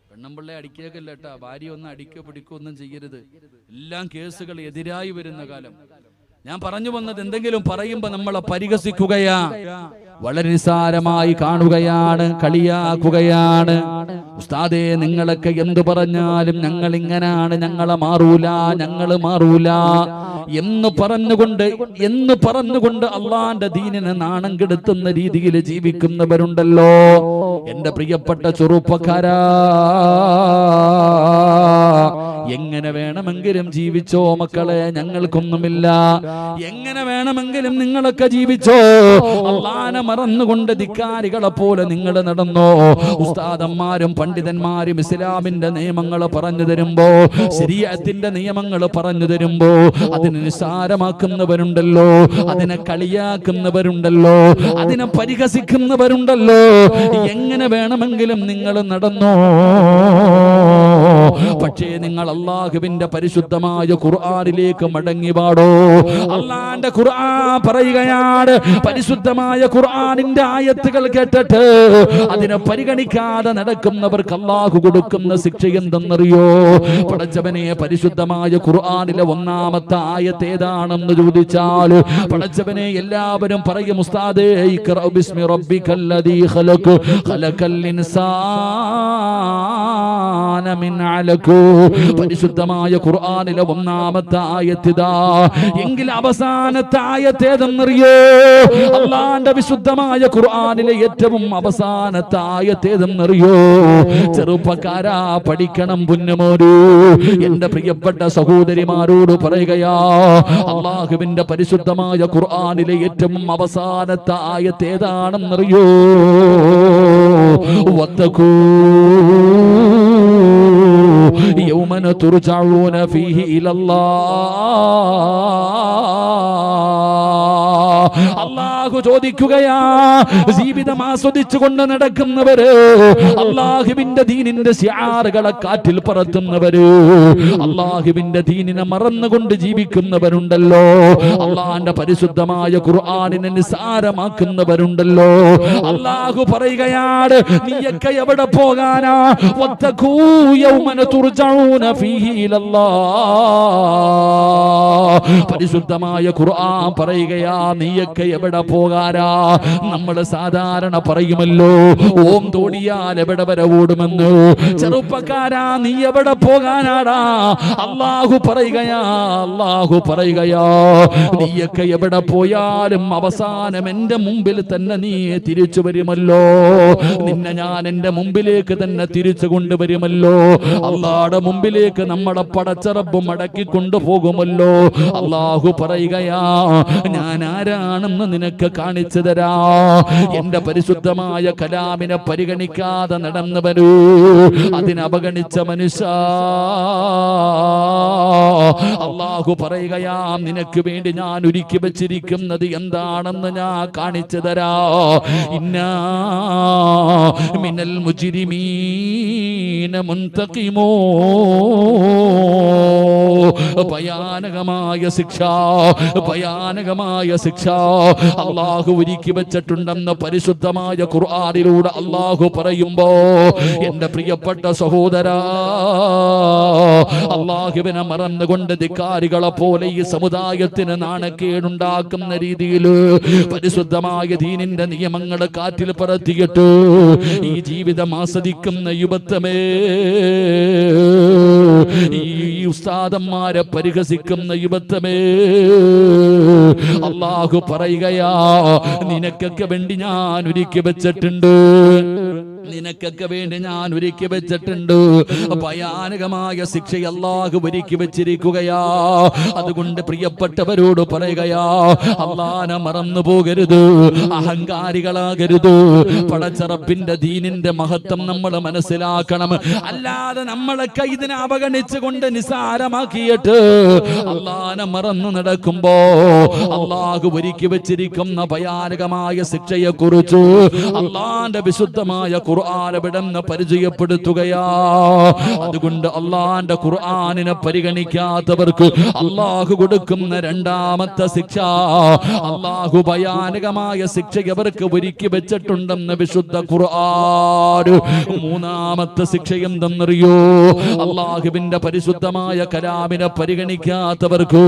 A: പെണ്ണുമ്പിള്ളെ അടിക്കുകയൊക്കെ ഇല്ല കേട്ടാ. ഭാര്യ ഒന്നും അടിക്കോ പിടിക്കോ ഒന്നും ചെയ്യരുത്. എല്ലാം കേസുകൾ എതിരായി വരുന്ന കാലം. ഞാൻ പറഞ്ഞു വന്നത്, എന്തെങ്കിലും പറയുമ്പോ നമ്മളെ പരിഹസിക്കുകയാ, വളരെ നിസ്സാരമായി കാണുകയാണ്, കളിയാക്കുകയാണ്. ഉസ്താദേ, നിങ്ങളൊക്കെ എന്തു പറഞ്ഞാലും ഞങ്ങൾ ഇങ്ങനാണ്, ഞങ്ങളെ മാറൂല, ഞങ്ങൾ മാറൂല എന്ന് പറഞ്ഞുകൊണ്ട് അള്ളാന്റെ ദീനിനെ നാണം കെടുത്തുന്ന രീതിയിൽ ജീവിക്കുന്നവരുണ്ടല്ലോ. എന്റെ പ്രിയപ്പെട്ട ചെറുപ്പക്കാരാ, എങ്ങനെ വേണമെങ്കിലും ജീവിച്ചോ മക്കളെ, ഞങ്ങൾക്കൊന്നുമില്ല. എങ്ങനെ വേണമെങ്കിലും നിങ്ങളൊക്കെ ജീവിച്ചോ. അള്ളാനെ മറന്നുകൊണ്ട് ധിക്കാരികളെ പോലെ നിങ്ങൾ നടന്നോ. ഉസ്താദന്മാരും പണ്ഡിതന്മാരും ഇസ്ലാമിന്റെ നിയമങ്ങൾ പറഞ്ഞു തരുമ്പോ, ശരീഅത്തിന്റെ നിയമങ്ങൾ പറഞ്ഞു തരുമ്പോ അതിനെ നിസ്സാരമാക്കുന്നവരുണ്ടല്ലോ, അതിനെ കളിയാക്കുന്നവരുണ്ടല്ലോ, അതിനെ പരിഹസിക്കുന്നവരുണ്ടല്ലോ. എങ്ങനെ വേണമെങ്കിലും നിങ്ങൾ നടന്നോ. പക്ഷേ നിങ്ങൾ അല്ലാഹുവിന്റെ പരിശുദ്ധമായ ഖുർആനിലേക്ക് മടങ്ങി പാടോ. അല്ലാഹുവിന്റെ ഖുർആൻ പറയുകയാണ്, പരിശുദ്ധമായ ഖുർആനിന്റെ ആയത്തുകൾ കേട്ടിട്ട് അതിനെ പരിഗണിക്കാതെ നടക്കുന്നവർക്ക് അല്ലാഹു കൊടുക്കുന്ന ശിക്ഷ എന്തെന്നറിയോ? പടച്ചവനെ, പരിശുദ്ധമായ ഖുർആനിലെ 1-ാമത്തെ ആയത്ത് ഏതാണെന്ന് ചോദിച്ചാൽ പടച്ചവനെ എല്ലാവരും പറയും, ഉസ്താദേ ഇഖ്റ ബിസ്മി റബ്ബിക്കല്ലദീ ഖലഖ് ഖലഖൽ ഇൻസാന മിൻ അലഖ്. പരിശുദ്ധമായ ഖുർആനിലെ 1-ാമത്തെ ആയത്തിതാ. എങ്കിൽ അവസാനത്തെ ആയത്ത് ഏതെന്നറിയോ? അല്ലാഹുവിന്റെ വിശുദ്ധമായ ഖുർആനിലെ ഏറ്റവും അവസാനത്തെ ആയത്ത് ഏതെന്നറിയോ? ചെറുപ്പക്കാരാ, പഠിക്കണം പുന്നമോരു. എന്റെ പ്രിയപ്പെട്ട സഹോദരിമാരോട് പറയുകയാ, അല്ലാഹുവിന്റെ പരിശുദ്ധമായ ഖുർആനിലെ ഏറ്റവും അവസാനത്തെ ആയത്ത് ഏതാണെന്നറിയോ? വത്തഖൂ യൗമന തുർജഊന ഫീഹി ഇലല്ലാഹ്. അല്ലാഹു ചോദിക്കുകയാ, ജീവിതം ആസ്വദിച്ചുകൊണ്ട് നടക്കുന്നവര്, അല്ലാഹുവിന്റെ ദീനിന്റെ ശിആറുകളെ കാറ്റിൽ പറത്തുന്നവര്, അല്ലാഹുവിന്റെ ദീനിനെ മറന്നുകൊണ്ട് ജീവിക്കുന്നവരുണ്ടല്ലോ, അല്ലാഹുവിന്റെ പരിശുദ്ധമായ ഖുർആനിനെ നിസ്സാരമാക്കുന്നവരുണ്ടല്ലോ. അല്ലാഹു പറയുകയാണ്, നീയൊക്കെ എവിടെ പോകാനാ? വത്തഖൂ യൗമന തുർജഊന ഫീഹി ഇലല്ലാഹ്. പരിശുദ്ധമായ ഖുർആൻ പറയുകയാ, നീയൊക്കെ എവിടെ പോകാനാ? നമ്മൾ സാധാരണ പറയുമല്ലോ, ഓം തോടിയാൽ എവിടെ വരെ ഓടുമെന്ന്. ചെറുപ്പക്കാരാ, നീ എവിടെ പോകാനാടാ? അല്ലാഹു പറയുകയാ, നീയൊക്കെ എവിടെ പോയാലും അവസാനം എന്റെ മുമ്പിൽ തന്നെ നീ തിരിച്ചു വരുമല്ലോ. നിന്നെ ഞാൻ എന്റെ മുമ്പിലേക്ക് തന്നെ തിരിച്ചു കൊണ്ടുവരുമല്ലോ. അല്ലാഹുവിന്റെ മുമ്പിലേക്ക് നമ്മളെ പടച്ച റബ്ബ് മടക്കി കൊണ്ടുപോകുമല്ലോ. അല്ലാഹു പറയുകയാ, ഞാൻ ആരാണെന്ന് നിനക്ക് കാണിച്ചു തരാ. എന്റെ പരിശുദ്ധമായ കലാമിനെ പരിഗണിക്കാതെ നടന്നവനു, അതിനെ അവഗണിച്ച മനുഷ്യ, അല്ലാഹു പറയുകയാ, നിനക്ക് വേണ്ടി ഞാൻ ഒരുക്കി വെച്ചിരിക്കുന്നത് എന്താണെന്ന് ഞാൻ കാണിച്ചു തരാ. ഇന്നാ മിനൽ മുജ്രിമീന മുൻതഖിമോ, ഭയാനകമായ ശിക്ഷ, ഭയാനകമായ ശിക്ഷ അല്ലാഹു ഒരുക്കി വെച്ചിട്ടുണ്ടെന്ന് പരിശുദ്ധമായ ഖുർആനിലൂടെ അല്ലാഹു പറയുമ്പോ, എന്റെ പ്രിയപ്പെട്ട സഹോദരാ, അല്ലാഹുവിനെ മറന്നുകൊണ്ട് ധിക്കാരികളെ പോലെ ഈ സമുദായത്തിന് നാണക്കേടുണ്ടാക്കുന്ന രീതിയിൽ പരിശുദ്ധമായ ദീനിന്റെ നിയമങ്ങൾ കാറ്റിൽ പറത്തിയിട്ട് ഈ ജീവിതം ആസ്വദിക്കുന്ന യുവത്വമേ, ഈ ഉസ്താദന്മാരെ പരിഹസിക്കുന്ന യുവത്വമേ, അല്ലാഹു പറയുകയാ, നിനക്കൊക്കെ വേണ്ടി ഞാൻ ഒരുക്കി വെച്ചിട്ടുണ്ട്, നിനക്കൊക്കെ വേണ്ടി ഞാൻ ഒരുക്കി വെച്ചിട്ടുണ്ട്. ഭയാനകമായ ശിക്ഷ അല്ലാഹു ഒരുക്കി വെച്ചിരിക്കുകയാ. അതുകൊണ്ട് പ്രിയപ്പെട്ടവരോട് പറയുകയാ, അല്ലാഹനെ മറന്നു പോകരുത്, അഹങ്കാരികളാകരുത്. പടച്ചറപ്പിന്റെ ദീനിന്റെ മഹത്വം നമ്മൾ മനസ്സിലാക്കണം. അല്ലാതെ നമ്മളൊക്കെ ഇതിനെ അവഗണിച്ചുകൊണ്ട് നിസാരമാക്കിയിട്ട് അല്ലാഹനെ മറന്നു നടക്കുമ്പോ അല്ലാഹു ഒരുക്കി വെച്ചിരിക്കുന്ന ഭയാനകമായ ശിക്ഷയെ കുറിച്ച് അല്ലാഹുവിന്റെ വിശുദ്ധമായ ഖുർആനെ പരിചയപ്പെടുത്തുകയാ. അതുകൊണ്ട് അല്ലാഹുവിന്റെ ഖുർആനിനെ പരിഗണിക്കാത്തവർക്ക് അല്ലാഹു കൊടുക്കുന്ന രണ്ടാമത്തെ ശിക്ഷ, അല്ലാഹു ഭയാനകമായ ശിക്ഷ അവർക്ക് ഒരുക്കി വെച്ചിട്ടുണ്ടെന്ന് വിശുദ്ധ ഖുർആൻ. മൂന്നാമത്തെ ശിക്ഷ എന്തെന്നറിയോ? അല്ലാഹുവിന്റെ പരിശുദ്ധമായ കലാമിനെ പരിഗണിക്കാത്തവർക്ക്,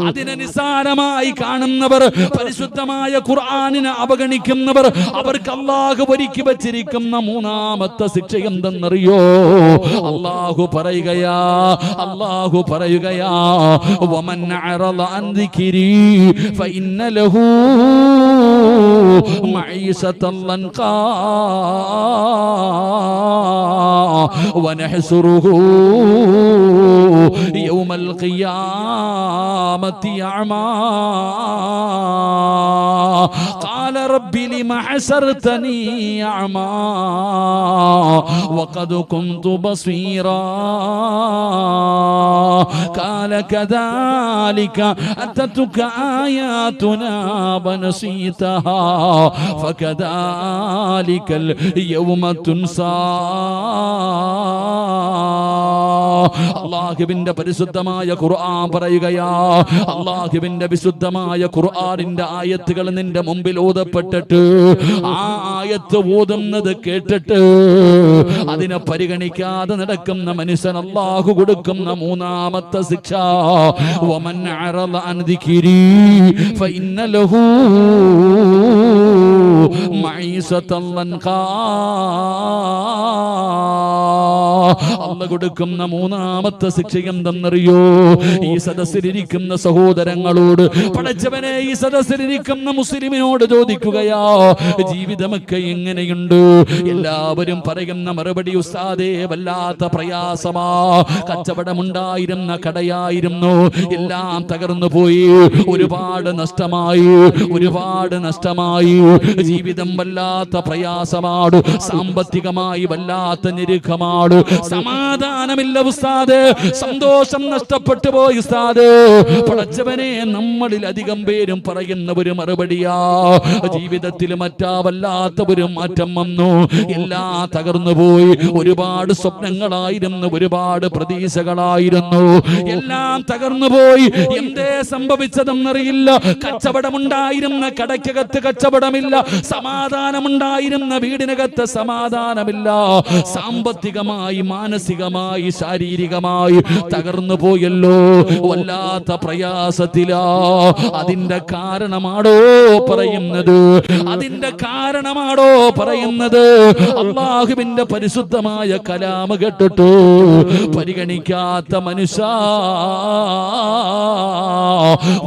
A: അതിനെ നിസ്സാരമായി കാണുന്നവർ, പരിശുദ്ധമായ ഖുർആനിനെ അവഗണിക്കുന്നവർ, അവർക്ക് അല്ലാഹു ഒരുക്കി വെച്ചിരിക്കുന്ന മൂന്നാമത്തെ ശിക്ഷ എന്തെന്നറിയോ? അല്ലാഹു പറയുകയാ, അല്ലാഹു പറയുകയാ, വമൻ അറള അൻ ദിക്രി ഫഇന്ന ലഹു മഈശതൻ ലൻഖാ വനഹ്സുറുഹു യൗമൽ ഖിയാമത്തി അഅമാ ഖാല റബ്ബി ലിമ ഹസർതനി അഅമാ وقد كنت بصيرا قال كذلك أتتك آياتنا فنسيتها فكذلك اليوم تنسى. അല്ലാഹുവിന്റെ പരിശുദ്ധമായ ഖുർആൻ പറയുകയാ, അല്ലാഹുവിന്റെ വിശുദ്ധമായ ഖുർആനിന്റെ ആയത്തുകൾ നിന്റെ മുമ്പിൽ ഓതപ്പെട്ടിട്ട് ആ ആയത്ത് ഓതുന്നത് കേട്ടിട്ട് അതിനെ പരിഗണിക്കാതെ നടക്കുന്ന മനുഷ്യൻ അല്ലാഹു കൊടുക്കുന്ന മൂന്നാമത്തെ ശിക്ഷ, വമൻ അറള അൻ ദിക്രി ഫഇന്ന ലഹു മഈശതൻ ലൻഖാ. അല്ലാഹു കൊടുക്കുന്ന മൂന്നാമത്തെ ശിക്ഷ എന്തെന്നറിയോ? ഈ സദസ്സിലിരിക്കുന്ന സഹോദരങ്ങളോട്, പടച്ചവനെ, ഈ സദസ്സിലിരിക്കുന്ന മുസ്ലിമിനോട് ചോദിക്കുകയാ, ജീവിതമൊക്കെ എങ്ങനെയുണ്ട്? എല്ലാവരും പറയുന്ന മറുപടി, ഉസ്താദേ വല്ലാത്ത പ്രയാസമാ, കച്ചവടമുണ്ടായിരുന്ന കടയായിരുന്നു, എല്ലാം തകർന്നു പോയി, ഒരുപാട് നഷ്ടമായി, ഒരുപാട് നഷ്ടമായി, ജീവിതം വല്ലാത്ത പ്രയാസമാണ്, സാമ്പത്തികമായി വല്ലാത്ത ഞെരുക്കമാണ്, സമാധാനമില്ല ഉസ്താദേ, സന്തോഷം നഷ്ടപ്പെട്ടു പോയി ഉസ്താദേ. പടച്ചവനെ, നമ്മളിൽ അധികം പേരും പറയുന്ന ഒരു മറുപടിയാ, ജീവിതത്തിൽ മറ്റാ വല്ലാത്ത ഒരു മാറ്റം വന്നു, എല്ലാം തകർന്നു പോയി, ഒരുപാട് സ്വപ്നങ്ങളായിരുന്നു, ഒരുപാട് പ്രതീക്ഷകളായിരുന്നു, എല്ലാം തകർന്നു പോയി. എന്തേ സംഭവിച്ചതെന്നറിയില്ല. കച്ചവടമുണ്ടായിരുന്ന കടയ്ക്കകത്ത് കച്ചവടമില്ല, സമാധാനമുണ്ടായിരുന്ന വീടിനകത്ത് സമാധാനമില്ല, സാമ്പത്തികമായി, മാനസികമായി, ശാരീരികമായി തകർന്നു പോയല്ലോ, വല്ലാത്ത പ്രയാസത്തിലാ. അതിന്റെ കാരണമാണോ പറയുന്നത്? അതിന്റെ കാരണമാണോ പറയുന്നത്? അല്ലാഹുവിന്റെ പരിശുദ്ധമായ കലാം കേട്ടിട്ട് പരിഗണിക്കാത്ത മനുഷ്യ,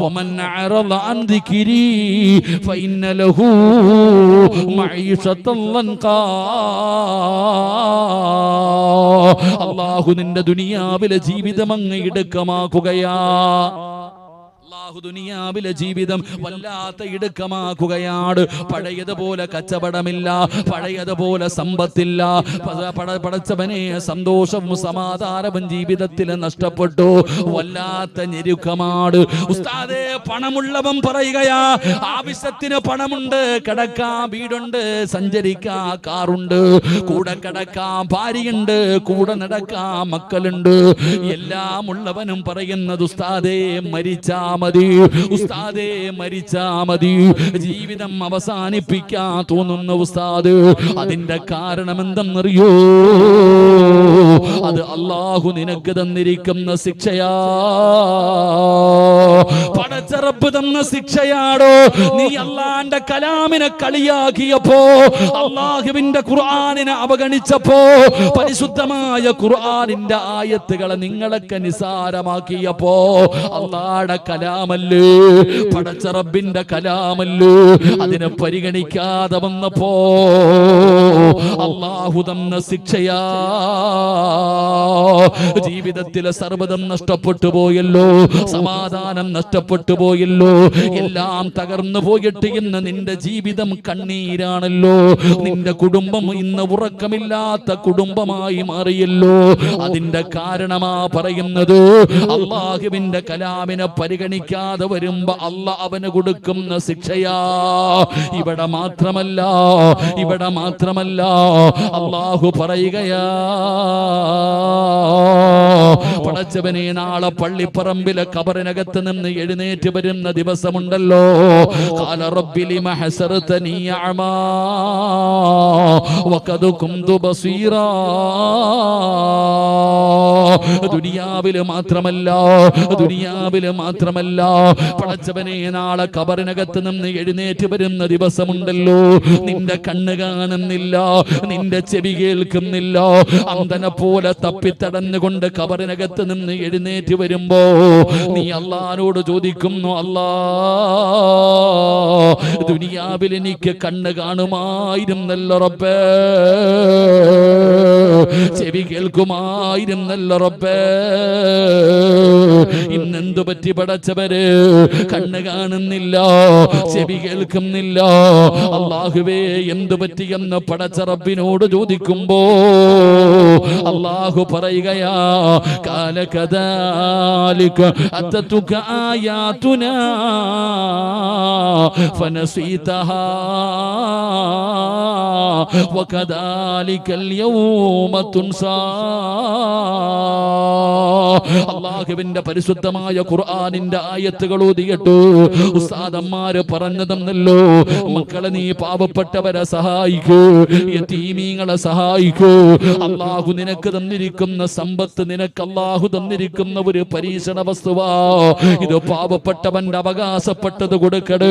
A: വമൻ അറള അൻ ദിക്രി ഫഇന്ന ലഹു മഈശതൻ ലൻഖാ. അല്ലാഹു നിന്റെ ദുനിയാവിലെ ജീവിതം അങ്ങ് ഇടുക്കമാക്കുകയാ. അല്ലാഹു ദുനിയാവിലെ ജീവിതം വല്ലാത്ത ഇടുക്കമാക്കുകയാണ്. പഴയതുപോലെ കച്ചവടമില്ല, പഴയതുപോലെ സമ്പത്തില്ല. പടച്ചവനെ സന്തോഷവും സമാധാനവും ജീവിതത്തിൽ നഷ്ടപ്പെട്ടു. വല്ലാത്ത ഞെരുക്കമാണ്. ഉസ്താദേ, പണമുള്ളവൻ പറയുകയാ, ആവശ്യത്തിന് പണമുണ്ട്, കിടക്കാൻ വീടുണ്ട്, സഞ്ചരിക്കാൻ കാറുണ്ട്, കൂടെ കിടക്കാൻ ഭാര്യയുണ്ട്, കൂടെ നടക്കാൻ മക്കളുണ്ട്, എല്ലാം ഉള്ളവനും പറയുന്നത് ഉസ്താദേ മരിച്ചാ മതി, ഉസ്താദേ മരിച്ചാ മതി. ജീവിതം അവസാനിപ്പിക്കാൻ തോന്നുന്ന ഉസ്താദ്, അതിന്റെ കാരണം എന്തെന്നറിയോ? അത് അല്ലാഹു നിനക്ക് തന്നിരിക്കുന്ന ശിക്ഷയാ. പടച്ച റബ്ബ് തന്ന ശിക്ഷയാടോ. നീ അല്ലാഹുവിന്റെ കലാമിനെ കളിയാക്കിയപ്പോ, അല്ലാഹുവിന്റെ ഖുർആനിനെ അവഗണിച്ചപ്പോ, പരിശുദ്ധമായ ഖുർആനിന്റെ ആയത്തുകളെ നിങ്ങളൊക്കെ നിസാരമാക്കിയപ്പോ, അല്ലാഹുവിന്റെ കലാമല്ലേ, പടച്ച റബ്ബിന്റെ കലാമല്ലേ, അതിനെ പരിഗണിക്കാതെ വന്നപ്പോ അല്ലാഹു തന്ന ശിക്ഷയാ. ജീവിതത്തിലെ സർവ്വതം നഷ്ടപ്പെട്ടു പോയല്ലോ, സമാധാനം നഷ്ടപ്പെട്ടു പോയല്ലോ, എല്ലാം തകർന്നു പോയിട്ട് ഇന്ന് നിന്റെ ജീവിതം കണ്ണീരാണല്ലോ. നിന്റെ കുടുംബം ഇന്ന് ഉറക്കമില്ലാത്ത കുടുംബമായി മാറിയല്ലോ. അതിന്റെ കാരണമാ പറയുന്നത്, അല്ലാഹുവിന്റെ കലാമിനെ പരിഗണിക്കാതെ വരുമ്പോ അല്ലാഹ് അവന് കൊടുക്കുന്ന ശിക്ഷയാ. ഇവിടെ മാത്രമല്ല, ഇവിടെ മാത്രമല്ല, അല്ലാഹു പറയുകയാ, പടച്ചവനെ നാളെ പള്ളിപ്പറമ്പിലെ ഖബറിനകത്ത് നിന്ന് എഴുന്നേറ്റ് വരുന്ന ദിവസമുണ്ടല്ലോ. ഖാല റബ്ബി ലിമ ഹസർതനി അഅമാ വഖദ് കുന്തു ബസീറാ. ദുനിയാവില് മാത്രമല്ല, ദുനിയാവില് മാത്രമല്ല, പടച്ചവനെ നാളെ ഖബറിനകത്ത് നിന്ന് എഴുന്നേറ്റ് വരുന്ന ദിവസമുണ്ടല്ലോ. നിന്റെ കണ്ണ് കാണുന്നില്ല, നിന്റെ ചെവി കേൾക്കുന്നില്ല, അന്ധനെ പോലെ തപ്പിത്തടഞ്ഞുകൊണ്ട് ഖബറിനകത്ത് നിന്ന് എഴുന്നേറ്റ് വരുമ്പോ നീ അല്ലാഹുവോട് ചോദിക്കുന്നു, അല്ലാ, ദുനിയാവിൽ എനിക്ക് കണ്ണ് കാണുമായിരുന്നല്ലോ റബ്ബേ, ചെവി കേൾക്കുമായിരുന്നല്ലോ റബ്ബേ, ഇന്നെന്തു പറ്റി പടച്ചവര്? കണ്ണ് കാണുന്നില്ല, ചെവി കേൾക്കുന്നില്ല. അല്ലാഹുവേ എന്തു പറ്റിയെന്ന് പടച്ച റബ്ബിനോട് ചോദിക്കുമ്പോ അല്ലാഹു പറയുകയാ, കാല കദാലിക അത്തതുക ആയാതുനാ ഫനസീതഹാ വകദാലികൽ യൗമ തുൻസാ. അല്ലാഹുവിന്റെ പരിശുദ്ധമായ ഖുർആനിന്റെ ആയത്തുകൾ ഓതിയിട്ട് ഉസ്താദന്മാര് പറഞ്ഞതെന്നല്ലോ, മക്കളെ നീ പാവപ്പെട്ടവരെ സഹായിക്കൂ, യതീമീങ്ങളെ സഹായിക്കൂ. അല്ലാഹു നിനക്ക് തന്നിരിക്കുന്ന സമ്പത്ത് നിനക്ക് അല്ലാഹു തന്നിരിക്കുന്ന ഒരു പരീക്ഷണ വസ്തുവാ. ഇത് പാവപ്പെട്ടവന്റെ അവകാശപ്പെട്ടത് കൊടുക്കട്,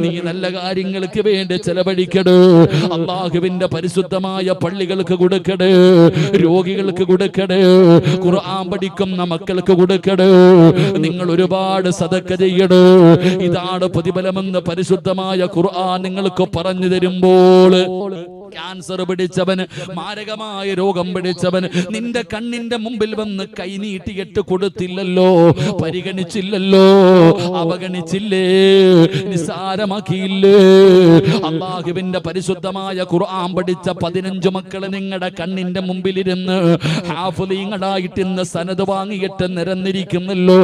A: നീ നല്ല കാര്യങ്ങൾക്ക് വേണ്ടി ചെലവഴിക്കട്. അല്ലാഹുവിന്റെ പരിശുദ്ധമായ പള്ളികൾക്ക് കൊടുക്കട്, രോഗികൾക്ക് കൊടുക്കട്, ഖുർആൻ പഠിക്കുന്ന മക്കൾക്ക് കൊടുക്കട്. നിങ്ങൾ ഒരുപാട് സദഖ ചെയ്യട്. ഇതാണ് പ്രതിഫലമെന്ന് പരിശുദ്ധമായ ഖുർആൻ നിങ്ങൾക്ക് പറഞ്ഞു തരുമ്പോൾ, ക്യാൻസർ പിടിച്ചവന്, മാരകമായ രോഗം പിടിച്ചവന് നിന്റെ കണ്ണിന്റെ മുമ്പിൽ വന്ന് കൈനീട്ടിയിട്ട് കൊടുത്തില്ലല്ലോ, പരിഗണിച്ചില്ലല്ലോ, അവഗണിച്ചില്ലേ, നിസാരമാക്കിയില്ലേ? അല്ലാഹുവിന്റെ പരിശുദ്ധമായ ഖുർആൻ പഠിച്ച 15 മക്കള് നിങ്ങളുടെ കണ്ണിന്റെ മുമ്പിലിരുന്ന് ഹാഫിളീങ്ങളായിട്ട് ഇന്ന് സനദ് വാങ്ങിയിട്ട് നിരന്നിരിക്കുന്നല്ലോ.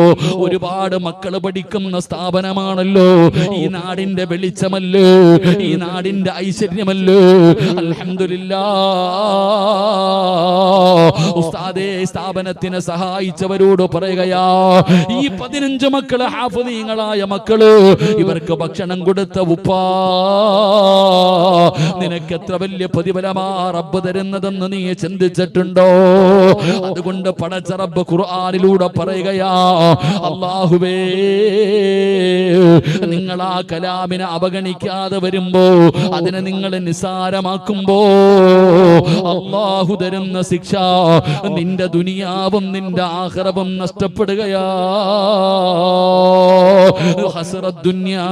A: ഒരുപാട് മക്കള് പഠിക്കുന്ന സ്ഥാപനമാണല്ലോ. ഈ നാടിന്റെ വെളിച്ചമല്ലേ, ഈ നാടിന്റെ ഐശ്വര്യമല്ലേ. അൽഹംദുലില്ലാഹ്. ഉസ്താദേ, സ്ഥാപനത്തിനെ സഹായിച്ചവരോട് പറയുകയാ, ഈ 15 മക്കള് ഹാഫിളീങ്ങളായ മക്കള്, ഇവർക്ക് ഭക്ഷണം കൊടുത്ത ഉപ്പാ, നിനക്ക് എത്ര വലിയ പ്രതിഫലമാ റബ്ബ് തരുന്നതെന്ന് നീ ചിന്തിച്ചിട്ടുണ്ടോ? അതുകൊണ്ട് പടച്ച റബ്ബ് ഖുർആനിലൂടെ പറയുകയാ, അല്ലാഹുവേ, നിങ്ങൾ ആ കലാമിനെ അവഗണിക്കാതെ വരുമ്പോ അതിനെ നിങ്ങൾ നിസാരമാക്കുക ഹറാമാക്കുമ്പോ അല്ലാഹു തരുന്ന ശിക്ഷ നിന്റെ ദുനിയാവും നിന്റെ ആഖിറവും നഷ്ടപ്പെടുകയാ. ഹസ്റത്ത് ദുനിയാ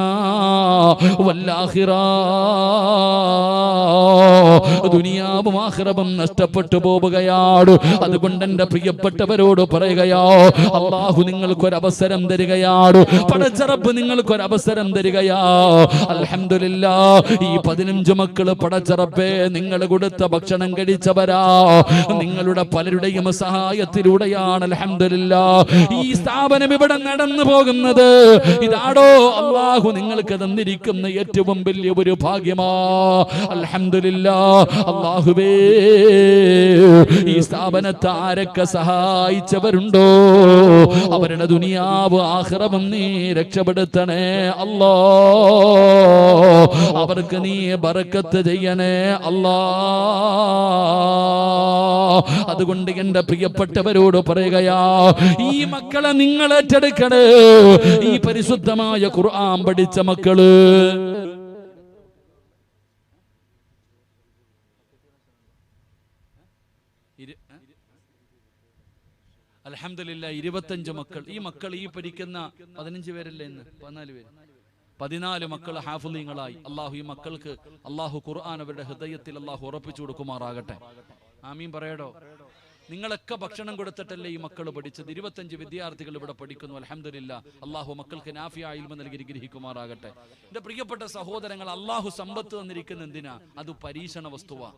A: വൽ ആഖിറ, ദുനിയാവും ആഖിറവും നഷ്ടപ്പെട്ടു പോവുകയാണ്. അതുകൊണ്ട് എന്റെ പ്രിയപ്പെട്ടവരോട് പറയുകയാ, അല്ലാഹു നിങ്ങൾക്കൊരവസരം തരികയാണ്. പടച്ചറപ്പ് നിങ്ങൾക്കൊരവസരം തരികയാ. അൽഹംദുലില്ലാഹ്, ഈ 15 മക്കള് പടച്ചറപ്പേ നിങ്ങൾ കൊടുത്ത ഭക്ഷണം കഴിച്ചവരാ. നിങ്ങളുടെ പലരുടെയും സഹായത്തിലൂടെയാണ് അൽഹംദുലില്ലാഹ് ഈ സ്ഥാപനം ഇവിടെ നടന്നു പോകുന്നത്. ഇതാടോ അല്ലാഹു നിങ്ങൾക്ക് തന്നിരിക്കുന്ന ഏറ്റവും വലിയ ഒരു ഭാഗ്യമാ. അൽഹംദുലില്ലാഹ്. അല്ലാഹുവേ, ഈ സ്ഥാപനത്തെ ആരൊക്കെ സഹായിച്ചവരുണ്ടോ അവരുടെ ദുനിയാവ് ആഖിറവും നീ രക്ഷപ്പെടുത്തണേ അല്ലാ. അവർക്ക് നീ ബറക്കത്ത് ചെയ്യണേ അല്ലാ. അതുകൊണ്ട് എന്റെ പ്രിയപ്പെട്ടവരോട് പറയുകയാ, ഈ മക്കളെ നിങ്ങൾ ഏറ്റെടുക്കണേ. ഈ പരിശുദ്ധമായ ഖുർആൻ പഠിച്ച മക്കള് അൽഹംദുലില്ലാഹ് 25 മക്കൾ. ഈ മക്കൾ ഈ പഠിക്കുന്ന 15 പേരല്ലേ ഇന്ന് 14 പേര്, 14 മക്കൾ ഹാഫിളീങ്ങളായി. അള്ളാഹു ഈ മക്കൾക്ക് അള്ളാഹു ഖുർആൻ അവരുടെ ഹൃദയത്തിൽ അള്ളാഹു ഉറപ്പിച്ചു കൊടുക്കുമാറാകട്ടെ. ആമീൻ പറയടോ. നിങ്ങളൊക്കെ ഭക്ഷണം കൊടുത്തിട്ടല്ലേ ഈ മക്കൾ പഠിച്ചത്. 25 വിദ്യാർത്ഥികൾ ഇവിടെ പഠിക്കുന്നു. അൽഹംദുലില്ലാഹ്. അള്ളാഹു മക്കൾക്ക് നാഫിയ ഇൽമ നൽകി ഗ്രഹിക്കുമാറാകട്ടെ. എന്റെ പ്രിയപ്പെട്ട സഹോദരങ്ങൾ, അള്ളാഹു സമ്പത്ത് തന്നിരിക്കുന്ന എന്തിനാ? അത് പരീക്ഷണ വസ്തുവാ.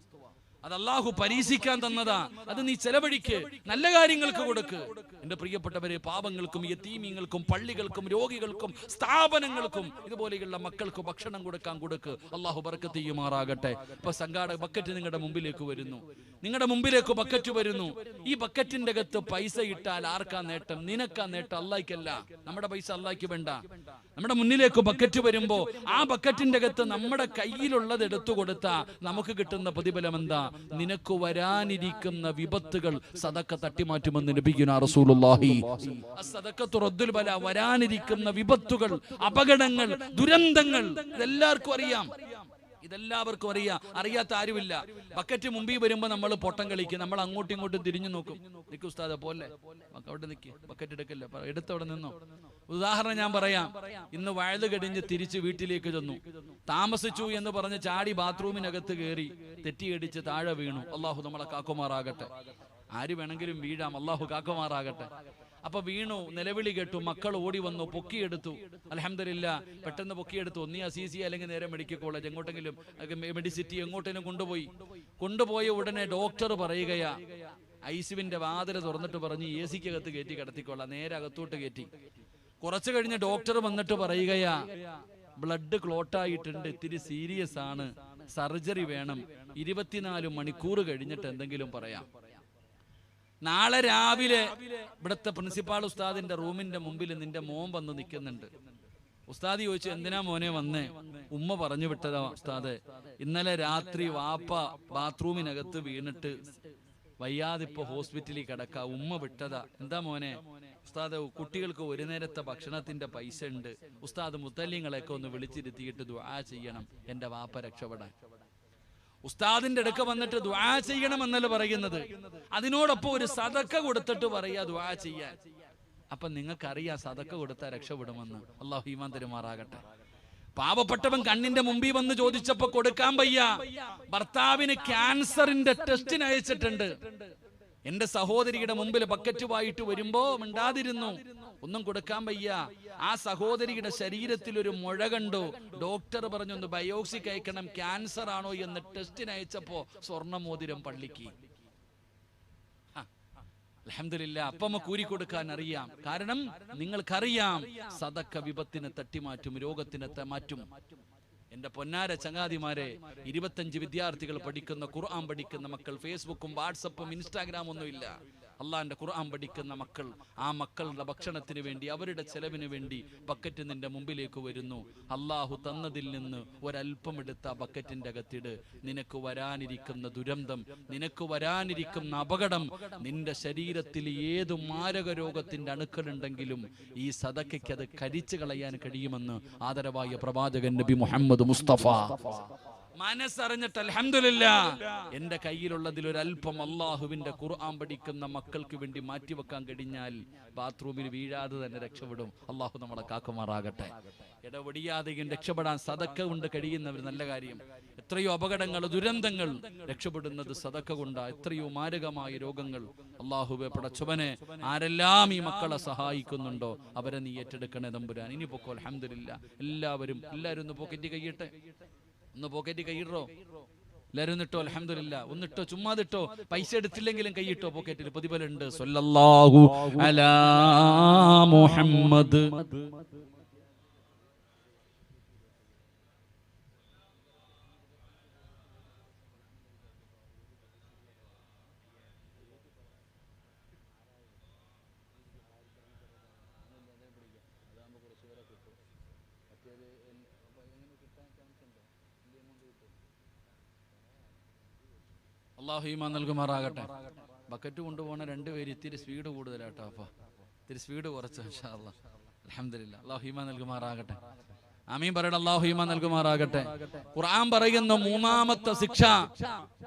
A: അത് അല്ലാഹു പരീക്ഷിക്കാൻ തന്നതാ. അത് നീ ചെലവഴിക്ക്, നല്ല കാര്യങ്ങൾക്ക് കൊടുക്ക്. എന്റെ പ്രിയപ്പെട്ടവരെ, പാപങ്ങൾക്കും യതീമീങ്ങൾക്കും പള്ളികൾക്കും രോഗികൾക്കും സ്ഥാപനങ്ങൾക്കും ഇതുപോലെയുള്ള മക്കൾക്ക് ഭക്ഷണം കൊടുക്ക്. അല്ലാഹു ബർക്കത്ത് ചെയ്യുമാറാകട്ടെ. ഇപ്പൊ സംഘാടക ബക്കറ്റ് നിങ്ങളുടെ മുമ്പിലേക്ക് വരുന്നു, നിങ്ങളുടെ മുമ്പിലേക്ക് ബക്കറ്റ് വരുന്നു. ഈ ബക്കറ്റിന്റെ അകത്ത് പൈസ ഇട്ടാൽ ആർക്കാ നേട്ടം? നിനക്കാ നേട്ടം, അല്ലാഹ്ക്കല്ല. നമ്മുടെ പൈസ അല്ലാഹ്ക്ക് വേണ്ട. നമ്മുടെ മുന്നിലേക്ക് ബക്കറ്റ് വരുമ്പോ ആ ബക്കറ്റിന്റെ അകത്ത് നമ്മുടെ കയ്യിലുള്ളത് എടുത്തു കൊടുത്താ നമുക്ക് കിട്ടുന്ന പ്രതിഫലം എന്താ? നിനക്ക് വരാനിരിക്കുന്ന വിപത്തുകൾ സദക്ക തട്ടിമാറ്റുമെന്ന് നബിയുനാ റസൂലുള്ളാഹി. അസ്സദഖത്തു റദ്ദുൽ ബലാ. വരാനിരിക്കുന്ന വിപത്തുകൾ, അപകടങ്ങൾ, ദുരന്തങ്ങൾ ഇതെല്ലാവർക്കും അറിയാം. ഇതെല്ലാവർക്കും അറിയാത്ത ആരുമില്ല. ബക്കറ്റ് മുമ്പിൽ വരുമ്പോ നമ്മൾ പൊട്ടം കളിക്കും, നമ്മൾ അങ്ങോട്ടും ഇങ്ങോട്ടും തിരിഞ്ഞു നോക്കും. നിക്ക് ഉസ്താദെ പോലെ അവിടെ നിൽക്കി, ബക്കറ്റ് എടുക്കല്ല, എടുത്തവിടെ നിന്നോ. ഉദാഹരണം ഞാൻ പറയാം. ഇന്ന് വഴുത് കടിഞ്ഞ് തിരിച്ച് വീട്ടിലേക്ക് ചെന്നു, താമസിച്ചു എന്ന് പറഞ്ഞ് ചാടി ബാത്റൂമിനകത്ത് കയറി തെറ്റിയടിച്ച് താഴെ വീണു. അള്ളാഹു നമ്മളെ കാക്കുമാറാകട്ടെ. ആര് വേണമെങ്കിലും വീഴാം, അള്ളാഹു കാക്കുമാറാകട്ടെ. അപ്പൊ വീണു, നിലവിളി കേട്ടു, മക്കൾ ഓടി വന്നു, പൊക്കിയെടുത്തു. അൽഹംദുലില്ലാഹ്, പെട്ടെന്ന് പൊക്കിയെടുത്തു. ഒന്നീ അസീസി അല്ലെങ്കിൽ നേരെ മെഡിക്കൽ കോളേജ്, എങ്ങോട്ടെങ്കിലും മെഡിസിറ്റി എങ്ങോട്ടെങ്കിലും കൊണ്ടുപോയി ഉടനെ ഡോക്ടർ പറയുകയാ, ഐസിയുവിന്റെ വാതിൽ തുറന്നിട്ട് പറഞ്ഞ് AC-ക്കകത്ത് കയറ്റി കിടത്തിക്കൊള്ളാം. നേരെ അകത്തോട്ട് കയറ്റി. കുറച്ചു കഴിഞ്ഞ് ഡോക്ടർ വന്നിട്ട് പറയുകയാ, ബ്ലഡ് ക്ലോട്ടായിട്ടുണ്ട്, ഇത്തിരി സീരിയസ് ആണ്, സർജറി വേണം, 24 മണിക്കൂർ കഴിഞ്ഞിട്ട് എന്തെങ്കിലും പറയാം. നാളെ രാവിലെ ഇവിടുത്തെ പ്രിൻസിപ്പാൾ ഉസ്താദിന്റെ റൂമിന്റെ മുമ്പിൽ നിന്റെ മോൻ വന്ന് നിൽക്കുന്നുണ്ട്. ഉസ്താദ് ചോദിച്ചു, എന്തിനാ മോനെ വന്നേ? ഉമ്മ പറഞ്ഞു വിട്ടതാ ഉസ്താദ്, ഇന്നലെ രാത്രി വാപ്പ ബാത്റൂമിനകത്ത് വീണിട്ട് വയ്യാതിപ്പോ ഹോസ്പിറ്റലിൽ കിടക്ക, ഉമ്മ വിട്ടതാ. എന്താ മോനെ? ഉസ്താദ്, കുട്ടികൾക്ക് ഒരു നേരത്തെ ഭക്ഷണത്തിന്റെ പൈസ ഉണ്ട്, ഉസ്താദ് മുത്തല്ലിങ്ങളെയൊക്കെ ഒന്ന് വിളിച്ചിരുത്തിയിട്ട് ദുആ ചെയ്യണം, എന്റെ വാപ്പ രക്ഷപ്പെടാൻ. ഉസ്താദിന്റെ അടുക്ക വന്നിട്ട് ദുആ ചെയ്യണം എന്നല്ല പറയുന്നത്, അതിനോടൊപ്പം ഒരു സദക്ക കൊടുത്തിട്ട് പറയാ ദുആ ചെയ്യാൻ. അപ്പൊ നിങ്ങൾക്കറിയാം സദക്ക കൊടുത്താൽ രക്ഷപ്പെടുമെന്ന്. അല്ലാഹു ഈമാൻ തരുമാറാകട്ടെ. പാവപ്പെട്ടവൻ കണ്ണിന്റെ മുമ്പിൽ വന്ന് ചോദിച്ചപ്പോ കൊടുക്കാൻ വയ്യ. ഭർത്താവിന് ക്യാൻസറിന്റെ ടെസ്റ്റിന് അയച്ചിട്ടുണ്ട്. എന്റെ സഹോദരിയുടെ മുമ്പിൽ ബക്കറ്റുമായിട്ട് വരുമ്പോ മിണ്ടാതിരുന്നു, ഒന്നും കൊടുക്കാൻ വയ്യ. ആ സഹോദരിയുടെ ശരീരത്തിൽ ഒരു മുഴ കണ്ടു. ഡോക്ടർ പറഞ്ഞു ഒന്ന് ബയോപ്സി അയക്കണം, ക്യാൻസർ ആണോ എന്ന് ടെസ്റ്റിന് അയച്ചപ്പോ സ്വർണ്ണമോതിരം പള്ളിക്ക്. അൽഹംദുലില്ലാഹ്, അപ്പമ്മ കൂരി കൊടുക്കാൻ അറിയാം. കാരണം നിങ്ങൾക്കറിയാം സദക്ക വിപത്തിനെ തട്ടിമാറ്റും, രോഗത്തിനെ മാറ്റും. എന്റെ പൊന്നാര ചങ്ങാതിമാരെ, 25 വിദ്യാർത്ഥികൾ പഠിക്കുന്ന ഖുർആൻ പഠിക്കുന്ന മക്കൾ, ഫേസ്ബുക്കും വാട്സപ്പും ഇൻസ്റ്റാഗ്രാം ഒന്നുമില്ല. അള്ളാന്റെ ഖുർആൻ പഠിക്കുന്ന മക്കൾ, ആ മക്കളുടെ ഭക്ഷണത്തിന് വേണ്ടി, അവരുടെ ചെലവിന് വേണ്ടി ബക്കറ്റ് നിന്റെ മുമ്പിലേക്ക് വരുന്നു. അള്ളാഹു തന്നതിൽ നിന്ന് ഒരൽപ്പം എടുത്ത ബക്കറ്റിന്റെ അകത്തിട്. നിനക്ക് വരാനിരിക്കുന്ന ദുരന്തം, നിനക്ക് വരാനിരിക്കുന്ന അപകടം, നിന്റെ ശരീരത്തിൽ ഏത് മാരക രോഗത്തിന്റെ അണുക്കളുണ്ടെങ്കിലും ഈ സദക്കയ്ക്ക് അത് കരിച്ചു കളയാൻ കഴിയുമെന്ന് ആദരവായ പ്രവാചകൻ നബി മുഹമ്മദ് മുസ്തഫ. മനസ്സറിഞ്ഞിട്ട് അൽഹംദുലില്ലാഹ് എന്റെ കയ്യിലുള്ളതിൽ ഒരല്പം അള്ളാഹുവിന്റെ ഖുർആൻ പഠിക്കുന്ന മക്കൾക്ക് വേണ്ടി മാറ്റിവെക്കാൻ കഴിഞ്ഞാൽ ബാത്റൂമിൽ വീഴാതെ തന്നെ രക്ഷപ്പെടും. അള്ളാഹു നമ്മളെ കാക്കുമാറാകട്ടെ. ഇടപെടിയാതെയും രക്ഷപ്പെടാൻ സദക്ക കൊണ്ട് കഴിയുന്നവർ നല്ല കാര്യം. എത്രയോ അപകടങ്ങൾ, ദുരന്തങ്ങൾ രക്ഷപ്പെടുന്നത് സദക്ക കൊണ്ടാ. എത്രയോ മാരകമായ രോഗങ്ങൾ. അള്ളാഹുവേ പടച്ചവനെ, ആരെല്ലാം ഈ മക്കളെ സഹായിക്കുന്നുണ്ടോ അവരെ നീ ഏറ്റെടുക്കണേ തമ്പുരാൻ. ഇനി പൊക്കോ അൽഹംദുലില്ലാഹ്. എല്ലാവരും ഒന്ന് പോക്കറ്റ് കൈയിട്ടെ, ഒന്ന് പോക്കറ്റ് കൈയിടോ എല്ലാവരും. ഒന്നിട്ടോ അൽഹംദുലില്ലാഹ്. ഒന്നിട്ടോ, ചുമ്മാതിട്ടോ, പൈസ എടുത്തില്ലെങ്കിലും കൈയിട്ടോ. പോക്കറ്റിൽ പ്രതിഫലമുണ്ട്. സ്വല്ലല്ലാഹു അലാ മുഹമ്മദ്. അള്ളാഹു ഈമാൻ നൽകുമാറാകട്ടെ. ബക്കറ്റ് കൊണ്ടുപോകണ രണ്ടുപേര് ഇത്തിരി സ്പീഡ് കൂടുതലാട്ടോ. അപ്പൊ ഇത്തിരി സ്പീഡ് കുറച്ച് ഇൻഷാ അല്ലാഹ്. അൽഹംദുലില്ലാഹ്. അള്ളാഹു ഈമാൻ നൽകുമാറാകട്ടെ. ആമീൻ പറയണം. അള്ളാഹു ഈമാൻ നൽകുമാറാകട്ടെ. ഖുർആൻ പറയുന്ന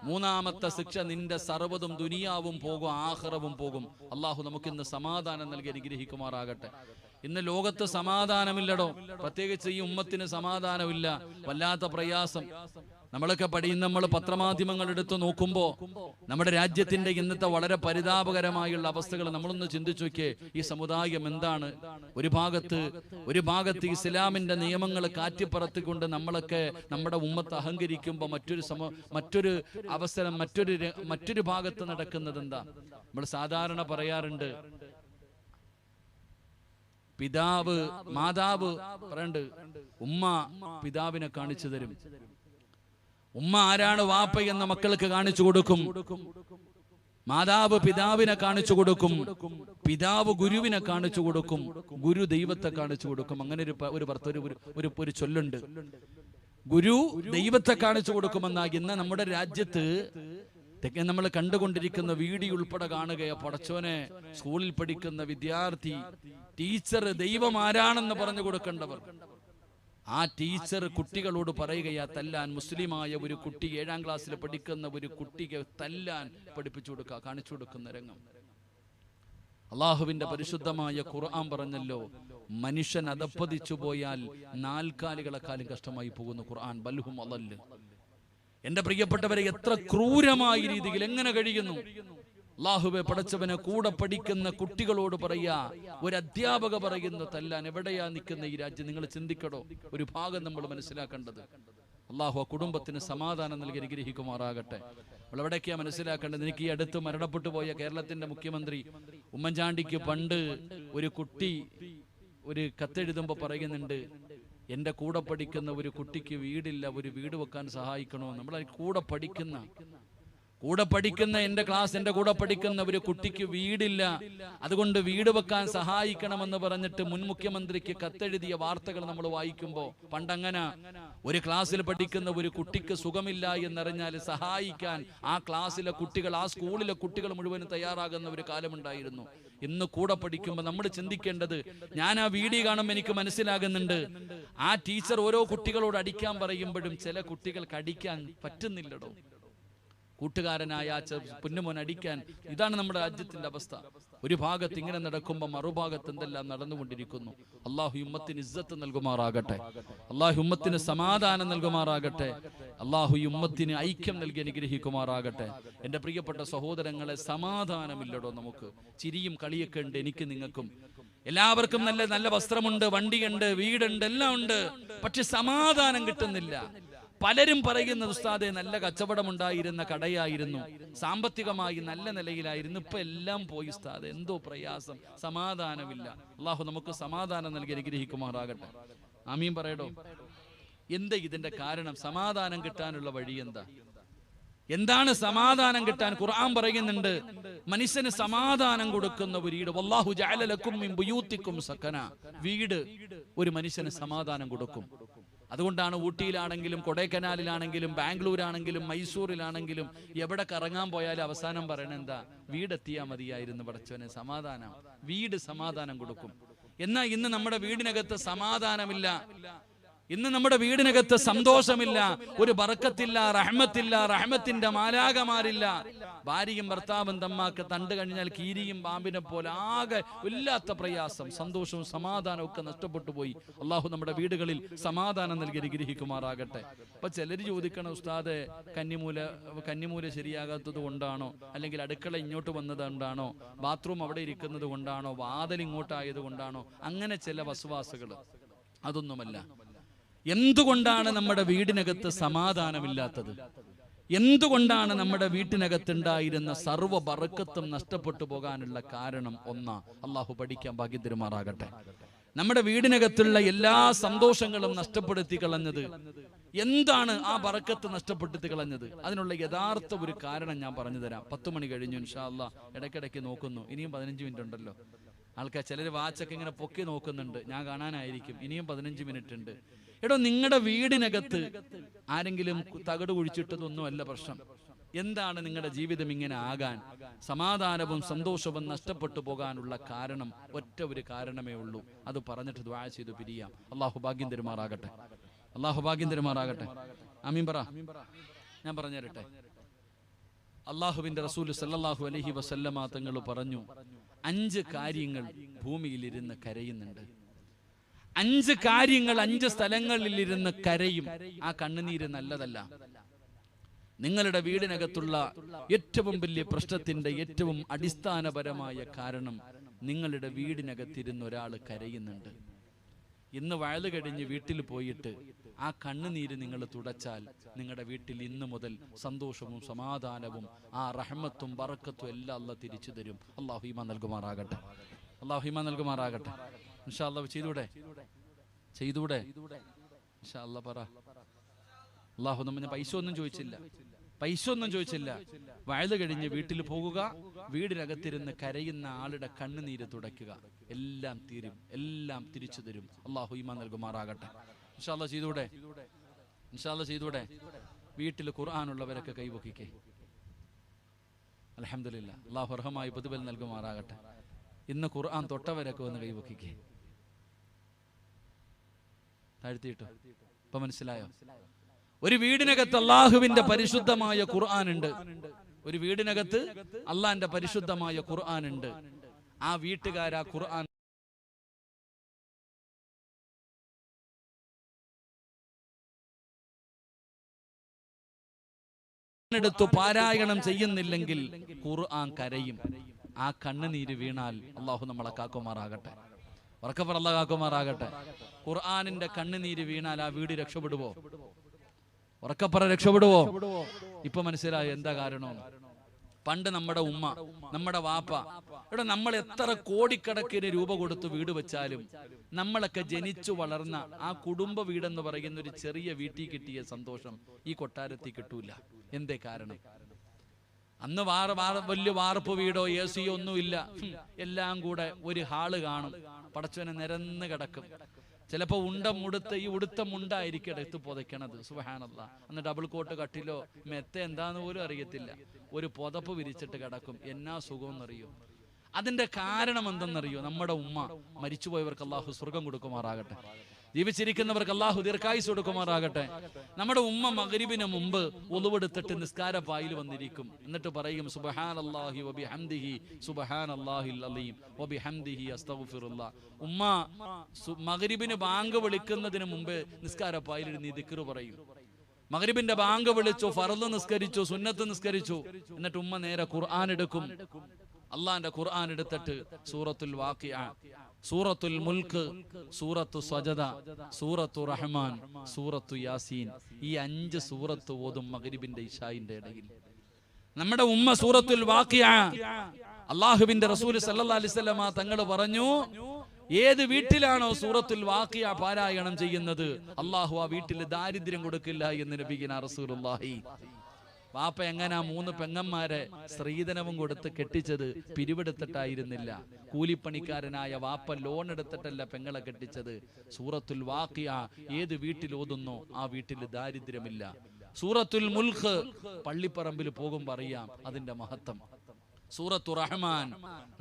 A: മൂന്നാമത്തെ ശിക്ഷ നിന്റെ സർവ്വതും ദുനിയാവും പോകും, ആഖിറവും പോകും. അള്ളാഹു നമുക്കിന്ന് സമാധാനം നൽകി അനുഗ്രഹിക്കുമാറാകട്ടെ. ഇന്ന് ലോകത്ത് സമാധാനമില്ലടോ. പ്രത്യേകിച്ച് ഈ ഉമ്മത്തിന് സമാധാനമില്ല. വല്ലാത്ത പ്രയാസം. നമ്മളൊക്കെ നമ്മൾ പത്രമാധ്യമങ്ങൾ എടുത്ത് നോക്കുമ്പോൾ നമ്മുടെ രാജ്യത്തിന്റെ ഇന്നത്തെ വളരെ പരിതാപകരമായുള്ള അവസ്ഥകൾ നമ്മളൊന്ന് ചിന്തിച്ചു നോക്കിയേ. ഈ സമുദായം എന്താണ്? ഒരു ഭാഗത്ത് ഇസ്ലാമിന്റെ നിയമങ്ങൾ കാറ്റിപ്പറത്തിക്കൊണ്ട് നമ്മളൊക്കെ നമ്മുടെ ഉമ്മത്ത് അഹങ്കരിക്കുമ്പോൾ മറ്റൊരു അവസരം മറ്റൊരു ഭാഗത്ത് നടക്കുന്നത് എന്താ? നമ്മൾ സാധാരണ പറയാറുണ്ട്, മാതാവ് പറയണ്ട്, ഉമ്മ പിതാവിനെ കാണിച്ചു തരും. ഉമ്മ ആരാണ് വാപ്പ എന്ന മക്കൾക്ക് കാണിച്ചു കൊടുക്കും. മാതാവ് പിതാവിനെ കാണിച്ചു കൊടുക്കും. പിതാവ് ഗുരുവിനെ കാണിച്ചു കൊടുക്കും. ഗുരു ദൈവത്തെ കാണിച്ചു കൊടുക്കും. അങ്ങനെ ഒരു ചൊല്ലുണ്ട്. ഗുരു ദൈവത്തെ കാണിച്ചു കൊടുക്കുമെന്നാ ഇന്ന് നമ്മുടെ രാജ്യത്ത് നമ്മൾ കണ്ടുകൊണ്ടിരിക്കുന്ന വീഡിയോ ഉൾപ്പെടെ കാണുകയോ. പടച്ചോനെ, സ്കൂളിൽ പഠിക്കുന്ന വിദ്യാർത്ഥി ടീച്ചർ ദൈവം ആരാണെന്ന് പറഞ്ഞു കൊടുക്കേണ്ടവർ, ആ ടീച്ചർ കുട്ടികളോട് പറയുകയാ തല്ലാൻ. മുസ്ലിമായ ഒരു കുട്ടി, 7ാം ക്ലാസ്സിൽ പഠിക്കുന്ന ഒരു കുട്ടിക്ക് തല്ലാൻ പഠിപ്പിച്ചു കൊടുക്കുക, കാണിച്ചു കൊടുക്കുന്ന രംഗം. അള്ളാഹുവിന്റെ പരിശുദ്ധമായ ഖുർആൻ പറഞ്ഞല്ലോ, മനുഷ്യൻ അധപ്പതിച്ചു പോയാൽ 4 കാലുകളെക്കാളും കഷ്ടമായി പോകുന്നു. ഖുർആൻ ബൽഹും അളല്ല്. എന്റെ പ്രിയപ്പെട്ടവരെ, എത്ര ക്രൂരമായ രീതിയിൽ എങ്ങനെ കഴിയുന്നു? അല്ലാഹുവേ പടച്ചവനെ, കൂടെ പഠിക്കുന്ന കുട്ടികളോട് പറയാ, ഒരു അധ്യാപക പറയുന്നു തല്ലാൻ. എവിടെയാ നിൽക്കുന്ന ഈ രാജ്യം? നിങ്ങൾ ചിന്തിക്കടോ. ഒരു ഭാഗം നമ്മൾ മനസ്സിലാക്കേണ്ടത്, അള്ളാഹു ആ കുടുംബത്തിന് സമാധാനം നൽകി അനുഗ്രഹിക്കുമാറാകട്ടെ. നമ്മൾ എവിടേക്കാ മനസ്സിലാക്കേണ്ടത്? എനിക്ക് ഈ അടുത്ത് മരണപ്പെട്ടു പോയ കേരളത്തിന്റെ മുഖ്യമന്ത്രി ഉമ്മൻചാണ്ടിക്ക് പണ്ട് ഒരു കുട്ടി ഒരു കത്തെഴുതുമ്പോ പറയുന്നുണ്ട്, എന്റെ കൂടെ പഠിക്കുന്ന ഒരു കുട്ടിക്ക് വീടില്ല, ഒരു വീട് വെക്കാൻ സഹായിക്കണോ. നമ്മളെ കൂടെ പഠിക്കുന്ന എന്റെ കൂടെ പഠിക്കുന്ന ഒരു കുട്ടിക്ക് വീടില്ല, അതുകൊണ്ട് വീട് വെക്കാൻ സഹായിക്കണമെന്ന് പറഞ്ഞിട്ട് മുൻ മുഖ്യമന്ത്രിക്ക് കത്തെഴുതിയ വാർത്തകൾ നമ്മൾ വായിക്കുമ്പോൾ, പണ്ടങ്ങനെ ഒരു ക്ലാസ്സിൽ പഠിക്കുന്ന ഒരു കുട്ടിക്ക് സുഖമില്ല എന്നറിഞ്ഞാൽ സഹായിക്കാൻ ആ ക്ലാസ്സിലെ കുട്ടികൾ, ആ സ്കൂളിലെ കുട്ടികൾ മുഴുവനും തയ്യാറാകുന്ന ഒരു കാലമുണ്ടായിരുന്നു. ഇന്ന് കൂടെ പഠിക്കുമ്പോൾ നമ്മൾ ചിന്തിക്കേണ്ടത്, ഞാൻ ആ വീഡിയോ കാണുമ്പോൾ എനിക്ക് മനസ്സിലാകുന്നുണ്ട്, ആ ടീച്ചർ ഓരോ കുട്ടികളോട് അടിക്കാൻ പറയുമ്പോഴും ചില കുട്ടികൾക്ക് അടിക്കാൻ പറ്റുന്നില്ലടോ. കൂട്ടുകാരനായ പൊന്നുമോൻ അടിക്കാൻ. ഇതാണ് നമ്മുടെ രാജ്യത്തിന്റെ അവസ്ഥ. ഒരു ഭാഗത്ത് ഇങ്ങനെ നടക്കുമ്പോൾ മറുഭാഗത്ത് എന്തെല്ലാം നടന്നുകൊണ്ടിരിക്കുന്നു. അള്ളാഹു ഉമ്മത്തിന് ഇസ്സത്ത് നൽകുമാറാകട്ടെ. അള്ളാഹു ഉമ്മത്തിന് സമാധാനം നൽകുമാറാകട്ടെ. അള്ളാഹു ഉമ്മത്തിന് ഐക്യം നൽകി അനുഗ്രഹിക്കുമാറാകട്ടെ. എന്റെ പ്രിയപ്പെട്ട സഹോദരങ്ങളെ, സമാധാനമില്ലടോ നമുക്ക്. ചിരിയും കളിയൊക്കെ ഉണ്ട് എനിക്ക് നിങ്ങൾക്കും. എല്ലാവർക്കും നല്ല നല്ല വസ്ത്രമുണ്ട്, വണ്ടിയുണ്ട്, വീടുണ്ട്, എല്ലാം ഉണ്ട്. പക്ഷെ സമാധാനം കിട്ടുന്നില്ല. പലരും പറയുന്നത്, ഉസ്താദെ നല്ല കച്ചവടമുണ്ടായിരുന്ന കടയായിരുന്നു, സാമ്പത്തികമായി നല്ല നിലയിലായിരുന്നു, ഇപ്പൊ എല്ലാം പോയി ഉസ്താദെ, എന്തോ പ്രയാസം, സമാധാനമില്ല. അള്ളാഹു നമുക്ക് സമാധാനം നൽകി അനുഗ്രഹിക്കുമാറാകട്ടെ. ആമീൻ പറയടോ. എന്താ ഇതിന്റെ കാരണം? സമാധാനം കിട്ടാനുള്ള വഴി എന്താണ് സമാധാനം കിട്ടാൻ? ഖുർആൻ പറയുന്നുണ്ട്, മനുഷ്യന് സമാധാനം കൊടുക്കുന്ന ഒരു വീട്. വല്ലാഹു ജഅല ലക്കും മിൻ ബുയൂത്തിക്കും സകന. വീട് ഒരു മനുഷ്യന് സമാധാനം കൊടുക്കും. അതുകൊണ്ടാണ് ഊട്ടിയിലാണെങ്കിലും കൊടൈക്കനാലിലാണെങ്കിലും ബാംഗ്ലൂരാണെങ്കിലും മൈസൂരിലാണെങ്കിലും എവിടെ കറങ്ങാൻ പോയാലും അവസാനം പറയണ എന്താ? വീടെത്തിയാൽ മതിയായിരുന്നു പടച്ചവനെ, സമാധാനം. വീട് സമാധാനം കൊടുക്കും. എന്നാൽ ഇന്ന് നമ്മുടെ വീടിനകത്ത് സമാധാനമില്ല. ഇന്ന് നമ്മുടെ വീടിനകത്ത് സന്തോഷമില്ല, ഒരു ബർക്കത്തില്ല, റഹ്മത്തില്ല, റഹ്മത്തിന്റെ മാലാകമാരില്ല. ഭാര്യയും ഭർത്താവും തമ്മാക്ക് തണ്ട് കഴിഞ്ഞാൽ കീരിയും പാമ്പിനെ പോലെ ആകെ ഇല്ലാത്ത പ്രയാസം, സന്തോഷവും സമാധാനവും ഒക്കെ നഷ്ടപ്പെട്ടു പോയി. അള്ളാഹു നമ്മുടെ വീടുകളിൽ സമാധാനം നൽകി അനുഗ്രഹിക്കുമാറാകട്ടെ. അപ്പൊ ചിലർ ചോദിക്കണം, ഉസ്താദെ കന്നിമൂല ശരിയാകാത്തത് കൊണ്ടാണോ, അല്ലെങ്കിൽ അടുക്കള ഇങ്ങോട്ട് വന്നത് കൊണ്ടാണോ, ബാത്റൂം അവിടെ ഇരിക്കുന്നത് കൊണ്ടാണോ, വാതിൽ ഇങ്ങോട്ടായത് കൊണ്ടാണോ, അങ്ങനെ ചില വസ്വാസുകൾ. അതൊന്നുമല്ല. എന്തുകൊണ്ടാണ് നമ്മുടെ വീടിനകത്ത് സമാധാനമില്ലാത്തത്? എന്തുകൊണ്ടാണ് നമ്മുടെ വീട്ടിനകത്തുണ്ടായിരുന്ന സർവ്വ ബർക്കത്തും നഷ്ടപ്പെട്ടു പോകാനുള്ള കാരണം? അള്ളാഹു പഠിക്കാൻ ഭാഗ്യം തരുമാറാകട്ടെ. നമ്മുടെ വീടിനകത്തുള്ള എല്ലാ സന്തോഷങ്ങളും നഷ്ടപ്പെടുത്തി കളഞ്ഞത് എന്താണ്? ആ ബർക്കത്ത് നഷ്ടപ്പെടുത്തി കളഞ്ഞത്. അതിനുള്ള യഥാർത്ഥ ഒരു കാരണം ഞാൻ പറഞ്ഞു തരാം. 10 മണി കഴിഞ്ഞു, ഇൻഷാ അല്ലാഹ്. ഇടയ്ക്കിടയ്ക്ക് നോക്കുന്നു, ഇനിയും 15 മിനിറ്റ് ഉണ്ടല്ലോ. ആൾക്കാർ ചിലർ വാച്ചൊക്കെ ഇങ്ങനെ പൊക്കി നോക്കുന്നുണ്ട്, ഞാൻ കാണാനായിരിക്കും. ഇനിയും 15 മിനിറ്റ് ഉണ്ട്. എടോ, നിങ്ങളുടെ വീടിനകത്ത് ആരെങ്കിലും തകട് കുഴിച്ചിട്ടതൊന്നുമല്ല പ്രശ്നം. എന്താണ് നിങ്ങളുടെ ജീവിതം ഇങ്ങനെ ആകാൻ, സമാധാനവും സന്തോഷവും നഷ്ടപ്പെട്ടു പോകാനുള്ള കാരണം? ഒറ്റ ഒരു കാരണമേ ഉള്ളൂ. അത് പറഞ്ഞിട്ട് ദുആ ചെയ്തു പിരിയാം. അള്ളാഹു ഭാഗ്യം തരുമാറാകട്ടെ. അള്ളാഹു ഭാഗ്യം തരുമാറാകട്ടെ. ആമീൻ പറ. ഞാൻ പറഞ്ഞു തരട്ടെ. അള്ളാഹുവിന്റെ റസൂൽ സല്ലല്ലാഹു അലൈഹി വസല്ലമ തങ്ങൾ പറഞ്ഞു, 5 കാര്യങ്ങൾ ഭൂമിയിലിരുന്ന് കരയുന്നുണ്ട്. 5 കാര്യങ്ങൾ 5 സ്ഥലങ്ങളിൽ ഇരുന്ന് കരയും. ആ കണ്ണുനീര് നല്ലതല്ല. നിങ്ങളുടെ വീടിനകത്തുള്ള ഏറ്റവും വലിയ പ്രശ്നത്തിന്റെ ഏറ്റവും അടിസ്ഥാനപരമായ കാരണം, നിങ്ങളുടെ വീടിനകത്തിരുന്ന് ഒരാൾ കരയുന്നുണ്ട്. ഇന്ന് വയല് കഴിഞ്ഞ് വീട്ടിൽ പോയിട്ട് ആ കണ്ണുനീര് നിങ്ങൾ തുടച്ചാൽ നിങ്ങളുടെ വീട്ടിൽ ഇന്നു മുതൽ സന്തോഷവും സമാധാനവും ആ റഹ്മത്തും ബറക്കത്തും എല്ലാം അല്ലാഹ് തിരിച്ചു തരും. അല്ലാഹു ഈമാൻ നൽകുമാറാകട്ടെ. അല്ലാഹു ഈമാൻ നൽകുമാറാകട്ടെ. ഇൻഷാ അല്ലാഹ് ചെയ്തൂടെ ഇൻഷാ അല്ലാഹ് പറ. അല്ലാഹു നമ്മെ പൈസ ഒന്നും ചോദിച്ചില്ല. വയല് കഴിഞ്ഞ് വീട്ടിൽ പോകുക, വീടിനകത്തിരുന്ന് കരയുന്ന ആളുടെ കണ്ണുനീര് തുടയ്ക്കുക. എല്ലാം തീരും, എല്ലാം തിരിച്ചു തരും. അല്ലാഹു ഈമാൻ നൽകുമാറാകട്ടെ. ഇൻഷാ അല്ലാഹ് ചെയ്തൂടെ. വീട്ടിൽ ഖുർആനുള്ളവരൊക്കെ കൈവക്കിക്കേ. അൽഹംദുലില്ലാഹ്. അല്ലാഹു അർഹമായി പ്രതിഫലം നൽകുമാറാകട്ടെ. ഇന്ന് ഖുർആൻ തൊട്ടവരൊക്കെ വന്ന് കൈവക്കിക്കേ. താഴ്ത്തിയിട്ടു. ഇപ്പൊ മനസ്സിലായോ? ഒരു വീടിനകത്ത് അള്ളാഹുവിന്റെ പരിശുദ്ധമായ ഖുർആൻ ഉണ്ട്. ഒരു വീടിനകത്ത് അള്ളാന്റെ പരിശുദ്ധമായ ഖുർആൻ ഉണ്ട്. ആ വീട്ടുകാരാ ഖുർആൻ എടുത്തു പാരായണം ചെയ്യുന്നില്ലെങ്കിൽ ഖുർആൻ കരയും. ആ കണ്ണുനീര് വീണാൽ അള്ളാഹു നമ്മളെ കാക്കുമാറാകട്ടെ. ഉറക്കപ്പറ അല്ലാഹു കാക്കുമാറാകട്ടെ. ഖുർആനിന്റെ കണ്ണുനീര് വീണാൽ ആ വീട് രക്ഷപ്പെടുവോ? ഉറക്കപ്പറ രക്ഷപ്പെടുവോ? ഇപ്പൊ മനസ്സിലായോ എന്താ കാരണം? പണ്ട് നമ്മുടെ ഉമ്മ, നമ്മുടെ വാപ്പ, ഇവിടെ നമ്മൾ എത്ര കോടിക്കണക്കിന് രൂപ കൊടുത്ത് വീട് വെച്ചാലും നമ്മളൊക്കെ ജനിച്ചു വളർന്ന ആ കുടുംബ വീടെന്ന് പറയുന്ന ഒരു ചെറിയ വീട്ടിൽ കിട്ടിയ സന്തോഷം ഈ കൊട്ടാരത്തിൽ കിട്ടൂല. എന്തേ കാരണം? അന്ന് വലിയ വാർപ്പ് വീടോ AC ഒന്നുമില്ല. എല്ലാം കൂടെ ഒരു ഹാള് കാണും. പടച്ചവനെ നിരന്ന് കിടക്കും. ചിലപ്പോ ഈ ഉടുത്ത മുണ്ടായിരിക്കും എടുത്ത് പുതയ്ക്കണത്. സുബ്ഹാനല്ലാഹ്. അന്ന് ഡബിൾ കോട്ട് കട്ടിലോ മെത്ത എന്താന്ന് പോലും അറിയത്തില്ല. ഒരു പുതപ്പ് വിരിച്ചിട്ട് കിടക്കും. എന്നാ സുഖമെന്നറിയോ? അതിന്റെ കാരണം എന്തെന്നറിയോ? നമ്മുടെ ഉമ്മ. മരിച്ചുപോയവർക്ക് അല്ലാഹു സ്വർഗം കൊടുക്കുമാറാകട്ടെ. ജീവിച്ചിരിക്കുന്നവർക്ക് അല്ലാഹു ദീർഘായുസ്സ് കൊടുക്കുമാറാകട്ടെ. നമ്മുടെ ഉമ്മ മഗ്രിബിന് മുമ്പ് ഉളുവെടുത്തിട്ട് നിസ്കാരപ്പായിൽ വന്നിരിക്കും. എന്നിട്ട് പറയും, സുബ്ഹാനല്ലാഹി വബിഹംദിഹി സുബ്ഹാനല്ലാഹിൽ അലീം വബിഹംദിഹി അസ്തഗ്ഫിറുല്ലാഹ്. ഉമ്മ മഗ്രിബിന് ബാങ്ക് വിളിക്കുന്നതിന് മുമ്പ് നിസ്കാരപ്പായിൽ ഇരുന്ന് ദിക്ർ പറയും. മഗ്രിബിന്റെ ബാങ്ക് വിളിച്ചു, ഫർള് നിസ്കരിച്ചു, സുന്നത്ത് നിസ്കരിച്ചു. എന്നിട്ട് ഉമ്മ നേരെ ഖുർആൻ എടുക്കും. അള്ളാന്റെ ഖുർആൻ എടുത്തിട്ട് സൂറത്തുൽ വാഖിഅ, സൂറത്തുൽ മുൽക്ക്, സൂറത്തു സജദ, സൂറത്തു റഹ്മാൻ, സൂറത്തു യാസീൻ, ഈ 5 സൂറത്ത് ഓതും മഗ്രിബിന്റെ ഇശാഇന്റെ ഇടയിൽ. നമ്മുടെ ഉമ്മ സൂറത്തുൽ വാഖിഅ, അല്ലാഹുവിന്റെ റസൂൽ സല്ലല്ലാഹു അലൈഹി വസല്ലമ തങ്ങൾ പറഞ്ഞു, ഏത് വീട്ടിലാണോ സൂറത്തുൽ വാഖിഅ പാരായണം ചെയ്യുന്നത് അല്ലാഹു ആ വീട്ടിൽ ദാരിദ്ര്യം കൊടുക്കില്ല എന്ന് നബിഗിന റസൂലുള്ളാഹി. വാപ്പ എങ്ങനാ 3 പെങ്ങന്മാരെ സ്ത്രീധനവും കൊടുത്ത് കെട്ടിച്ചത്? പിരിവെടുത്തിട്ടായിരുന്നില്ല. കൂലിപ്പണിക്കാരനായ വാപ്പ ലോൺ എടുത്തിട്ടല്ല പെങ്ങളെ കെട്ടിച്ചത്. സൂറത്തുൽ വാഖിഅ ഏത് വീട്ടിൽ ഓതുന്നോ ആ വീട്ടിൽ ദാരിദ്ര്യമില്ല. സൂറത്തുൽ മുൽക്ക് പള്ളിപ്പറമ്പിൽ പോകുമ്പോൾ അറിയാം അതിന്റെ മഹത്വം. സൂറത്തു റഹ്മാൻ,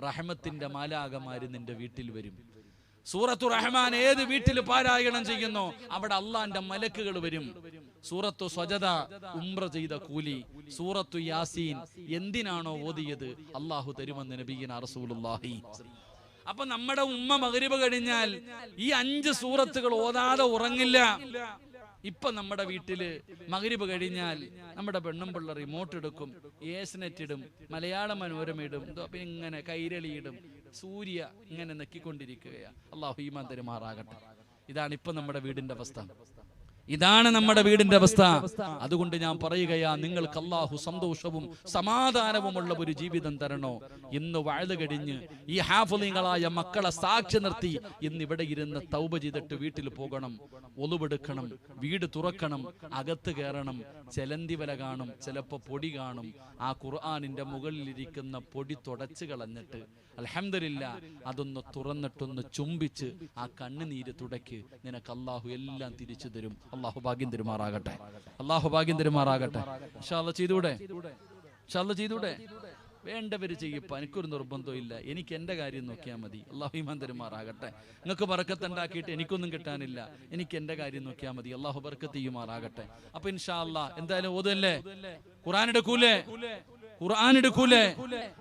A: റഹ്മത്തിന്റെ മാലാകമാര് നിന്റെ വീട്ടിൽ വരും. സൂറത്തു റഹ്മാൻ ഏത് വീട്ടിൽ പാരായണം ചെയ്യുന്നോ അവിടെ അള്ളാന്റെ മലക്കുകൾ വരും. സൂറത്തു സജദ ഉംറ ചെയ്ത കൂലി. സൂറത്തു യാസീൻ എന്തിനാണോ ഓതിയത് അള്ളാഹു തരുമെന്ന് നബിയിന റസൂലുള്ളാഹി. അപ്പൊ നമ്മുടെ ഉമ്മ മഗ്രിബ് കഴിഞ്ഞാൽ ഈ 5 സൂറത്തുകൾ ഓതാതെ ഉറങ്ങില്ല. ഇപ്പൊ നമ്മുടെ വീട്ടില് മഗ്രിബ് കഴിഞ്ഞാൽ നമ്മുടെ പെണ്ണും പിള്ള റിമോട്ട് എടുക്കും, ഏസ്നെറ്റ് ഇടും, മലയാള മനോരമ ഇടും, ഇങ്ങനെ കൈരളി ഇടും, സൂര്യ ഇങ്ങനെ നെക്കിക്കൊണ്ടിരിക്കുകയാ. അള്ളാഹു ഈമാൻ തരുമാറാകട്ടെ. ഇതാണ് ഇപ്പൊ നമ്മുടെ വീടിന്റെ അവസ്ഥ. ഇതാണ് നമ്മുടെ വീടിന്റെ അവസ്ഥ. അതുകൊണ്ട് ഞാൻ പറയുകയാ, നിങ്ങൾക്ക് അല്ലാഹു സന്തോഷവും സമാധാനവുമുള്ള ഒരു ജീവിതം തരണോ? ഇന്ന് വഅദ് കഴിഞ്ഞ് ഈ ഹാഫിളീങ്ങളായ മക്കളെ സാക്ഷി നിർത്തി ഇന്ന് ഇവിടെ ഇരുന്ന് തൗബ ചെയ്തിട്ട് വീട്ടിൽ പോകണം, ഒളുവെടുക്കണം, വീട് തുറക്കണം, അകത്ത് കയറണം. ചെലന്തി വല കാണും, ചിലപ്പോ പൊടി കാണും. ആ ഖുർആനിന്റെ മുകളിലിരിക്കുന്ന പൊടി തുടച്ചു കളഞ്ഞിട്ട് അൽഹംദുലില്ലാ അതൊന്ന് തുറന്നിട്ടൊന്ന് ചുംബിച്ച് ആ കണ്ണുനീര് തുടയ്ക്ക്. നിനക്ക് അല്ലാഹു എല്ലാം തിരിച്ചു തരും. അല്ലാഹു ഭാഗ്യം തരുമാറാകട്ടെ. അല്ലാഹു ഭാഗ്യം തരുമാറാകട്ടെ. ഇൻഷാ അല്ലാഹ് ചെയ്തൂടെ? ഇൻഷാ അല്ലാഹ് ചെയ്തൂടെ? വേണ്ടവര് ചെയ്യപ്പ, എനിക്കൊരു നിർബന്ധവും ഇല്ല. എനിക്ക് എന്റെ കാര്യം നോക്കിയാൽ മതി. അല്ലാഹു ഈമാൻ തരുമാറാകട്ടെ. നിങ്ങൾക്ക് ബർക്കത്തുണ്ടാക്കിയിട്ട് എനിക്കൊന്നും കിട്ടാനില്ല. എനിക്ക് എന്റെ കാര്യം നോക്കിയാൽ മതി. അല്ലാഹു ബർക്കത്ത് ചെയ്യുമാറാകട്ടെ. അപ്പൊ ഇൻഷാ അല്ലാഹ് എന്തായാലും ഓതല്ലേ? ഖുർആൻ എടുക്കൂലേ? ഖുർആൻ എടുക്കൂലേ?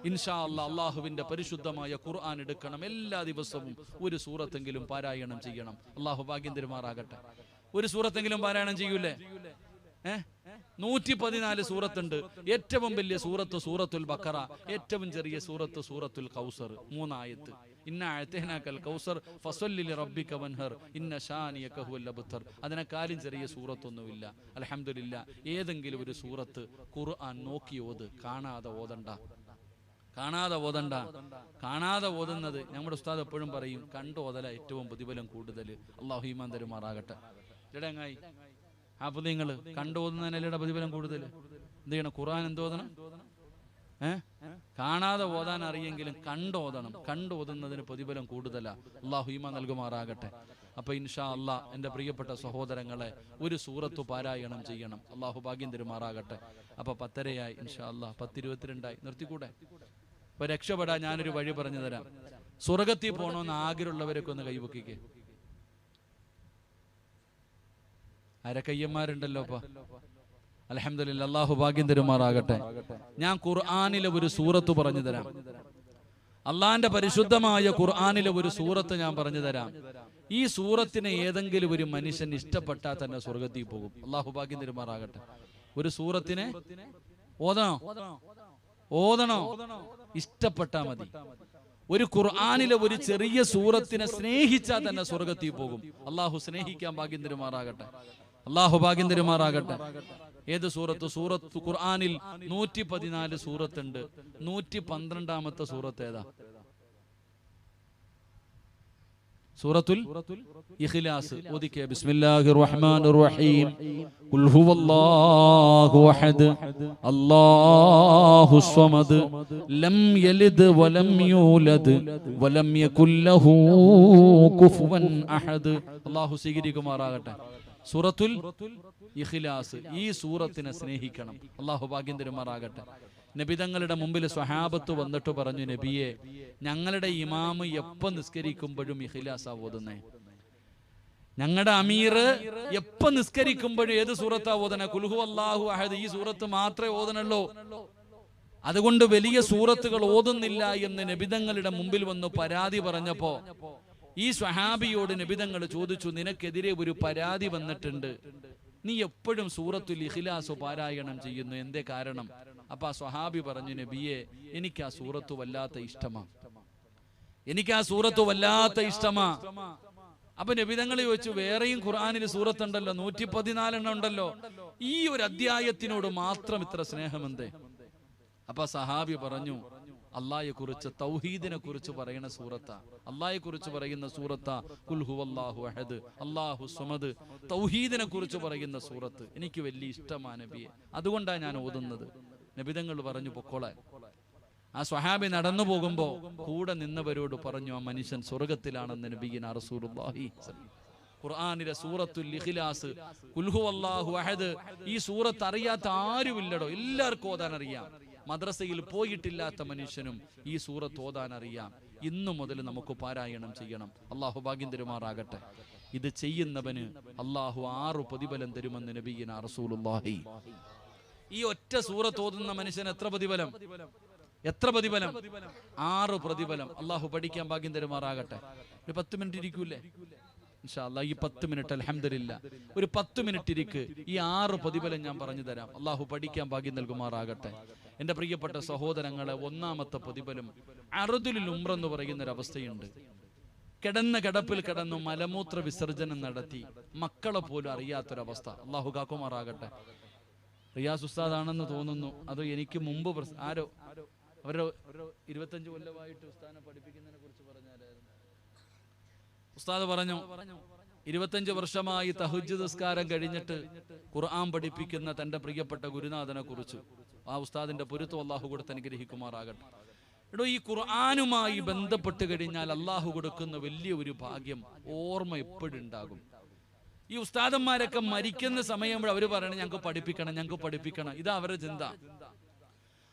A: ഇൻഷാ അല്ലാഹ് അല്ലാഹുവിന്റെ പരിശുദ്ധമായ ഖുർആൻ എടുക്കണം. എല്ലാ ദിവസവും ഒരു സൂറത്തെങ്കിലും പാരായണം ചെയ്യണം. അല്ലാഹു ഭാഗ്യം തരുമാറാകട്ടെ. ഒരു സൂറത്തെങ്കിലും പാരായണം ചെയ്യൂലേ? 114 സൂറത്തുണ്ട്. ഏറ്റവും വലിയ സൂറത്ത് സൂറത്തുൽ ബഖറ, ഏറ്റവും ചെറിയ സൂറത്ത് സൂറത്തുൽ കൗസർ. 3 ആയത്ത്. ഇന്നാ അഅ്തൈനാകൽ കൗസർ ഫസല്ലി ലിറബ്ബിക വൻഹർ ഇന്ന ശാനിയക ഹുവൽ അബ്തർ. അതിനെക്കാളും ചെറിയ സൂറത്തൊന്നുമില്ല. അൽഹംദുലില്ലാ ഏതെങ്കിലും ഒരു സൂറത്ത് ഖുർആൻ നോക്കി ഓത്. കാണാതെ ഓതണ്ട, കാണാതെ ഓതണ്ട. കാണാതെ ഓതുന്നത് നമ്മുടെ ഉസ്താദ് എപ്പോഴും പറയും, കണ്ടു ഓതല ഏറ്റവും പ്രതിഫലം കൂടുതൽ. അല്ലാഹു ഈമാൻ തരുമാറാകട്ടെ. ഇടങ്ങായി ഹാഫിളീങ്ങള് കണ്ടു ഓതുന്നതിനല്ലേ പ്രതിഫലം കൂടുതൽ? എന്ത് ചെയ്യണം? ഖുർആൻ എന്തോതണം? കാണാതെ ഓതാൻ അറിയെങ്കിലും കണ്ടോതണം. കണ്ടോതുന്നതിന് പ്രതിഫലം കൂടുതലാ. അല്ലാഹു ഈമാൻ നൽകുമാറാകട്ടെ. അപ്പൊ ഇൻഷാ അല്ലാഹ് എൻ്റെ പ്രിയപ്പെട്ട സഹോദരങ്ങളെ, ഒരു സൂറത്ത് പാരായണം ചെയ്യണം. അല്ലാഹു ഭാഗ്യം തരുമാറാകട്ടെ. അപ്പൊ 10:30 ഇൻഷാ അല്ലാഹ്. 10:22 നിർത്തിക്കൂടെ? അപ്പൊ രക്ഷപ്പെടാൻ ഞാനൊരു വഴി പറഞ്ഞു തരാം. സ്വർഗത്തിൽ പോകണമെന്ന് ആഗ്രഹമുള്ളവരൊക്കെ ഒന്ന് കൈവക്കിക്കേ. അരക്കയ്യന്മാരുണ്ടല്ലോ. അപ്പൊ അൽഹംദുലില്ലാ അല്ലാഹു ഭാഗ്യം തരുമാറാകട്ടെ. ഞാൻ ഖുർആനിലെ ഒരു സൂറത്ത് പറഞ്ഞു തരാം. അള്ളാന്റെ പരിശുദ്ധമായ ഖുർആനിലെ ഒരു സൂറത്ത് ഞാൻ പറഞ്ഞു തരാം. ഈ സൂറത്തിനെ ഏതെങ്കിലും ഒരു മനുഷ്യൻ ഇഷ്ടപ്പെട്ടാൽ തന്നെ സ്വർഗത്തിൽ പോകും. അല്ലാഹു ഭാഗ്യം തരുമാറാകട്ടെ. ഒരു സൂറത്തിനെ ഓതണോ? ഇഷ്ടപ്പെട്ടാ മതി. ഒരു ഖുർആനിലെ ഒരു ചെറിയ സൂറത്തിനെ സ്നേഹിച്ചാൽ തന്നെ സ്വർഗത്തിൽ പോകും. അല്ലാഹു സ്നേഹിക്കാൻ ഭാഗ്യം തരുമാറാകട്ടെ. അല്ലാഹു ഭാഗ്യം തരുമാറാകട്ടെ. ഏത് സൂറത്ത്? സൂറത്ത് ഖുർആനിൽ 114 സൂറത്തുണ്ട്. 112ാമത്തെ സൂറത്ത് ഏതാ? സൂറത്തുൽ ഇഖ്ലാസ്. ഓദിക്കേ. ബിസ്മില്ലാഹിർ റഹ്മാനിർ റഹീം. ഖുൽ ഹുവല്ലാഹു അഹദ് അല്ലാഹുസ് സ്വമദ് ലം യലിദ് വലം യൂലദ് വലം യകുൽ ലഹു കുഫുവൻ അഹദ്. അല്ലാഹു സ്വീകരിക്കുമാറാകട്ടെ. സൂറത്തുൽ ഇഖ്ലാസ്. ഈ സൂറത്തിനെ സ്നേഹിക്കണം. അല്ലാഹു ഭാഗ്യം തരുമാറാകട്ടെ. നബിതങ്ങളുടെ മുമ്പിൽ സ്വഹാബത്ത് വന്നിട്ട് പറഞ്ഞു, നബിയെ, ഞങ്ങളുടെ ഇമാമ് എപ്പോ നിസ്കരിക്കുമ്പോഴും ഇഖ്ലാസാ ഓതുന്നേ. ഞങ്ങളുടെ അമീർ എപ്പോ നിസ്കരിക്കുമ്പോഴും ഏത് സൂറത്താ ഓതണേ? ഖുൽ ഹുവല്ലാഹു അഹദ്. ഈ സൂറത്ത് മാത്രമേ ഓതണല്ലോ. അതുകൊണ്ട് വലിയ സൂറത്തുകൾ ഓതുന്നില്ല എന്ന് നബിതങ്ങളുടെ മുമ്പിൽ വന്ന് പരാതി പറഞ്ഞപ്പോ ഈ സ്വഹാബിയോട് നബിതങ്ങൾ ചോദിച്ചു, നിനക്കെതിരെ ഒരു പരാതി വന്നിട്ടുണ്ട്, നീ എപ്പോഴും സൂറത്തുൽ ഇഖ്ലാസ് പാരായണം ചെയ്യുന്നു, എന്തേ കാരണം? അപ്പൊ ആ സ്വഹാബി പറഞ്ഞു, നബിയെ, എനിക്ക് ആ സൂറത്ത് വല്ലാത്ത ഇഷ്ടമാ, എനിക്ക് ആ സൂറത്ത് വല്ലാത്ത ഇഷ്ടമാ. അപ്പൊ നബിതങ്ങൾ ചോദിച്ചു, വേറെയും ഖുർആനിൽ സൂറത്തുണ്ടല്ലോ, 114 ഉണ്ടല്ലോ, ഈ ഒരു അധ്യായത്തിനോട് മാത്രം ഇത്ര സ്നേഹമെന്തേ? അപ്പൊ സഹാബി പറഞ്ഞു, അള്ളാഹയെ കുറിച്ച്, തൗഹീദിനെ കുറിച്ച് പറയുന്ന സൂറത്താ, അള്ളാഹയെ കുറിച്ച് പറയുന്ന സൂറത്താ ഖുൽ ഹുവല്ലാഹു അഹദ് അല്ലാഹു സ്വമദ്. തൗഹീദിനെ കുറിച്ച് പറയുന്ന സൂറത്ത് എനിക്ക് വലിയ ഇഷ്ടമാണ് നബിയെ, അതുകൊണ്ടാണ് ഞാൻ ഓതുന്നത്. നബിതങ്ങൾ പറഞ്ഞു, പൊക്കോളെ. ആ സ്വഹാബി നടന്നു പോകുമ്പോ കൂടെ നിന്നവരോട് പറഞ്ഞു, ആ മനുഷ്യൻ സ്വർഗത്തിലാണെന്ന് നബിയിന റസൂലുള്ളാഹി. ഖുർആനിലെ സൂറത്തുൽ ഇഖ്ലാസ്, ഖുൽ ഹുവല്ലാഹു അഹദ്, ഈ സൂറത്ത് അറിയാത്ത ആരുമില്ലടോ, എല്ലാവർക്കും ഓതാൻ അറിയാം. മദ്രസയിൽ പോയിട്ടില്ലാത്ത മനുഷ്യനും ഈ സൂറത്ത് ഓതാൻ അറിയാം. ഇന്നു മുതൽ നമുക്ക് പാരായണം ചെയ്യണം. അള്ളാഹു ഭാഗ്യം തരുമാറാകട്ടെ. ഇത് ചെയ്യുന്നവന് അള്ളാഹു 6 പ്രതിഫലം തരുമെന്ന് നബിയിന റസൂലുള്ളാഹി. ഈ ഒറ്റ സൂറത്ത് ഓതുന്ന മനുഷ്യന് എത്ര പ്രതിഫലം? 6 പ്രതിഫലം. അള്ളാഹു പഠിക്കാൻ ഭാഗ്യം തരുമാറാകട്ടെ. ഒരു 10 മിനിറ്റ് ഇരിക്കൂലേ ഇൻഷാ അല്ലാഹ്? ഈ 10 മിനിറ്റ് അൽഹംദുലില്ലാ ഒരു 10 മിനിറ്റ് ഇരിക്ക്. ഈ 6 പ്രതിഫലം ഞാൻ പറഞ്ഞു തരാം. അള്ളാഹു പഠിക്കാൻ ഭാഗ്യം നൽകുമാറാകട്ടെ. എന്റെ പ്രിയപ്പെട്ട സഹോദരങ്ങളെ, ഒന്നാമത്തെ പ്രതിഫലം അർദുൽ ഉംറ എന്ന് പറയുന്ന ഒരു അവസ്ഥയുണ്ട്. കിടന്ന കിടപ്പിൽ കിടന്നു മലമൂത്ര വിസർജനം നടത്തി മക്കളെ പോലും അറിയാത്തൊരവസ്ഥ. അള്ളാഹു കാക്കുമാറാകട്ടെ. റിയാസ് ഉസ്താദാണെന്ന് തോന്നുന്നു. അത് എനിക്ക് മുമ്പ് ആരോ അവരുടെ 25 കൊല്ലമായിട്ട് ഉസ്താദിനെ പഠിപ്പിക്കുന്നതിനെ കുറിച്ച് പറഞ്ഞാലായിരുന്നു. ഉസ്താദ് പറഞ്ഞു 25 വർഷമായി തഹജ്ജുദ് നിസ്കാരം കഴിഞ്ഞിട്ട് ഖുർആൻ പഠിപ്പിക്കുന്ന തന്റെ പ്രിയപ്പെട്ട ഗുരുനാഥനെ കുറിച്ച്. ആ ഉസ്താദിന്റെ പൊരുത്തം അള്ളാഹു കൊടുത്ത് അനുഗ്രഹിക്കുമാറാകട്ടെ. എടോ, ഈ ഖുർആനുമായി ബന്ധപ്പെട്ട് കഴിഞ്ഞാൽ അള്ളാഹു കൊടുക്കുന്ന വലിയ ഒരു ഭാഗ്യം, ഓർമ്മ എപ്പോഴും ഉണ്ടാകും. ഈ ഉസ്താദന്മാരൊക്കെ മരിക്കുന്ന സമയം അവര് പറയണം ഞങ്ങൾക്ക് പഠിപ്പിക്കണം. ഇതാ അവരുടെ ചിന്ത.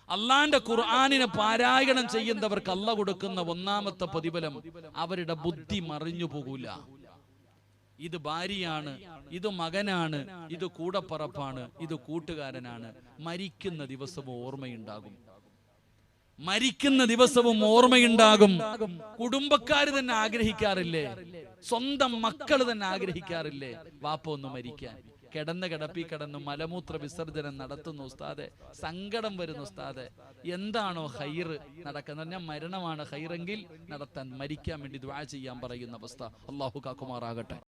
A: അള്ളാന്റെ ഖുർആനിനെ പാരായണം ചെയ്യുന്നവർക്ക് അള്ളാഹ് കൊടുക്കുന്ന ഒന്നാമത്തെ പ്രതിഫലം, അവരുടെ ബുദ്ധി മറിഞ്ഞു പോകൂല. ഇത് ഭാര്യയാണ്, ഇത് മകനാണ്, ഇത് കൂടപ്പറപ്പാണ്, ഇത് കൂട്ടുകാരനാണ്. മരിക്കുന്ന ദിവസവും ഓർമ്മയുണ്ടാകും. കുടുംബക്കാര് തന്നെ ആഗ്രഹിക്കാറില്ലേ? സ്വന്തം മക്കൾ തന്നെ ആഗ്രഹിക്കാറില്ലേ വാപ്പ ഒന്ന് മരിക്കാൻ? കിടന്ന് കിടപ്പി കിടന്നു മലമൂത്ര വിസർജനം നടത്തുന്നു ഉസ്താദെ, സങ്കടം വരുന്നു ഉസ്താദെ. എന്താണോ ഹൈറ് നടക്കുന്നത്? ഞാൻ മരണമാണ് ഹൈറെങ്കിൽ നടത്താൻ, മരിക്കാൻ വേണ്ടി ദുആ ചെയ്യാൻ പറയുന്ന അവസ്ഥ. അല്ലാഹു കാക്കുമാറാകട്ടെ.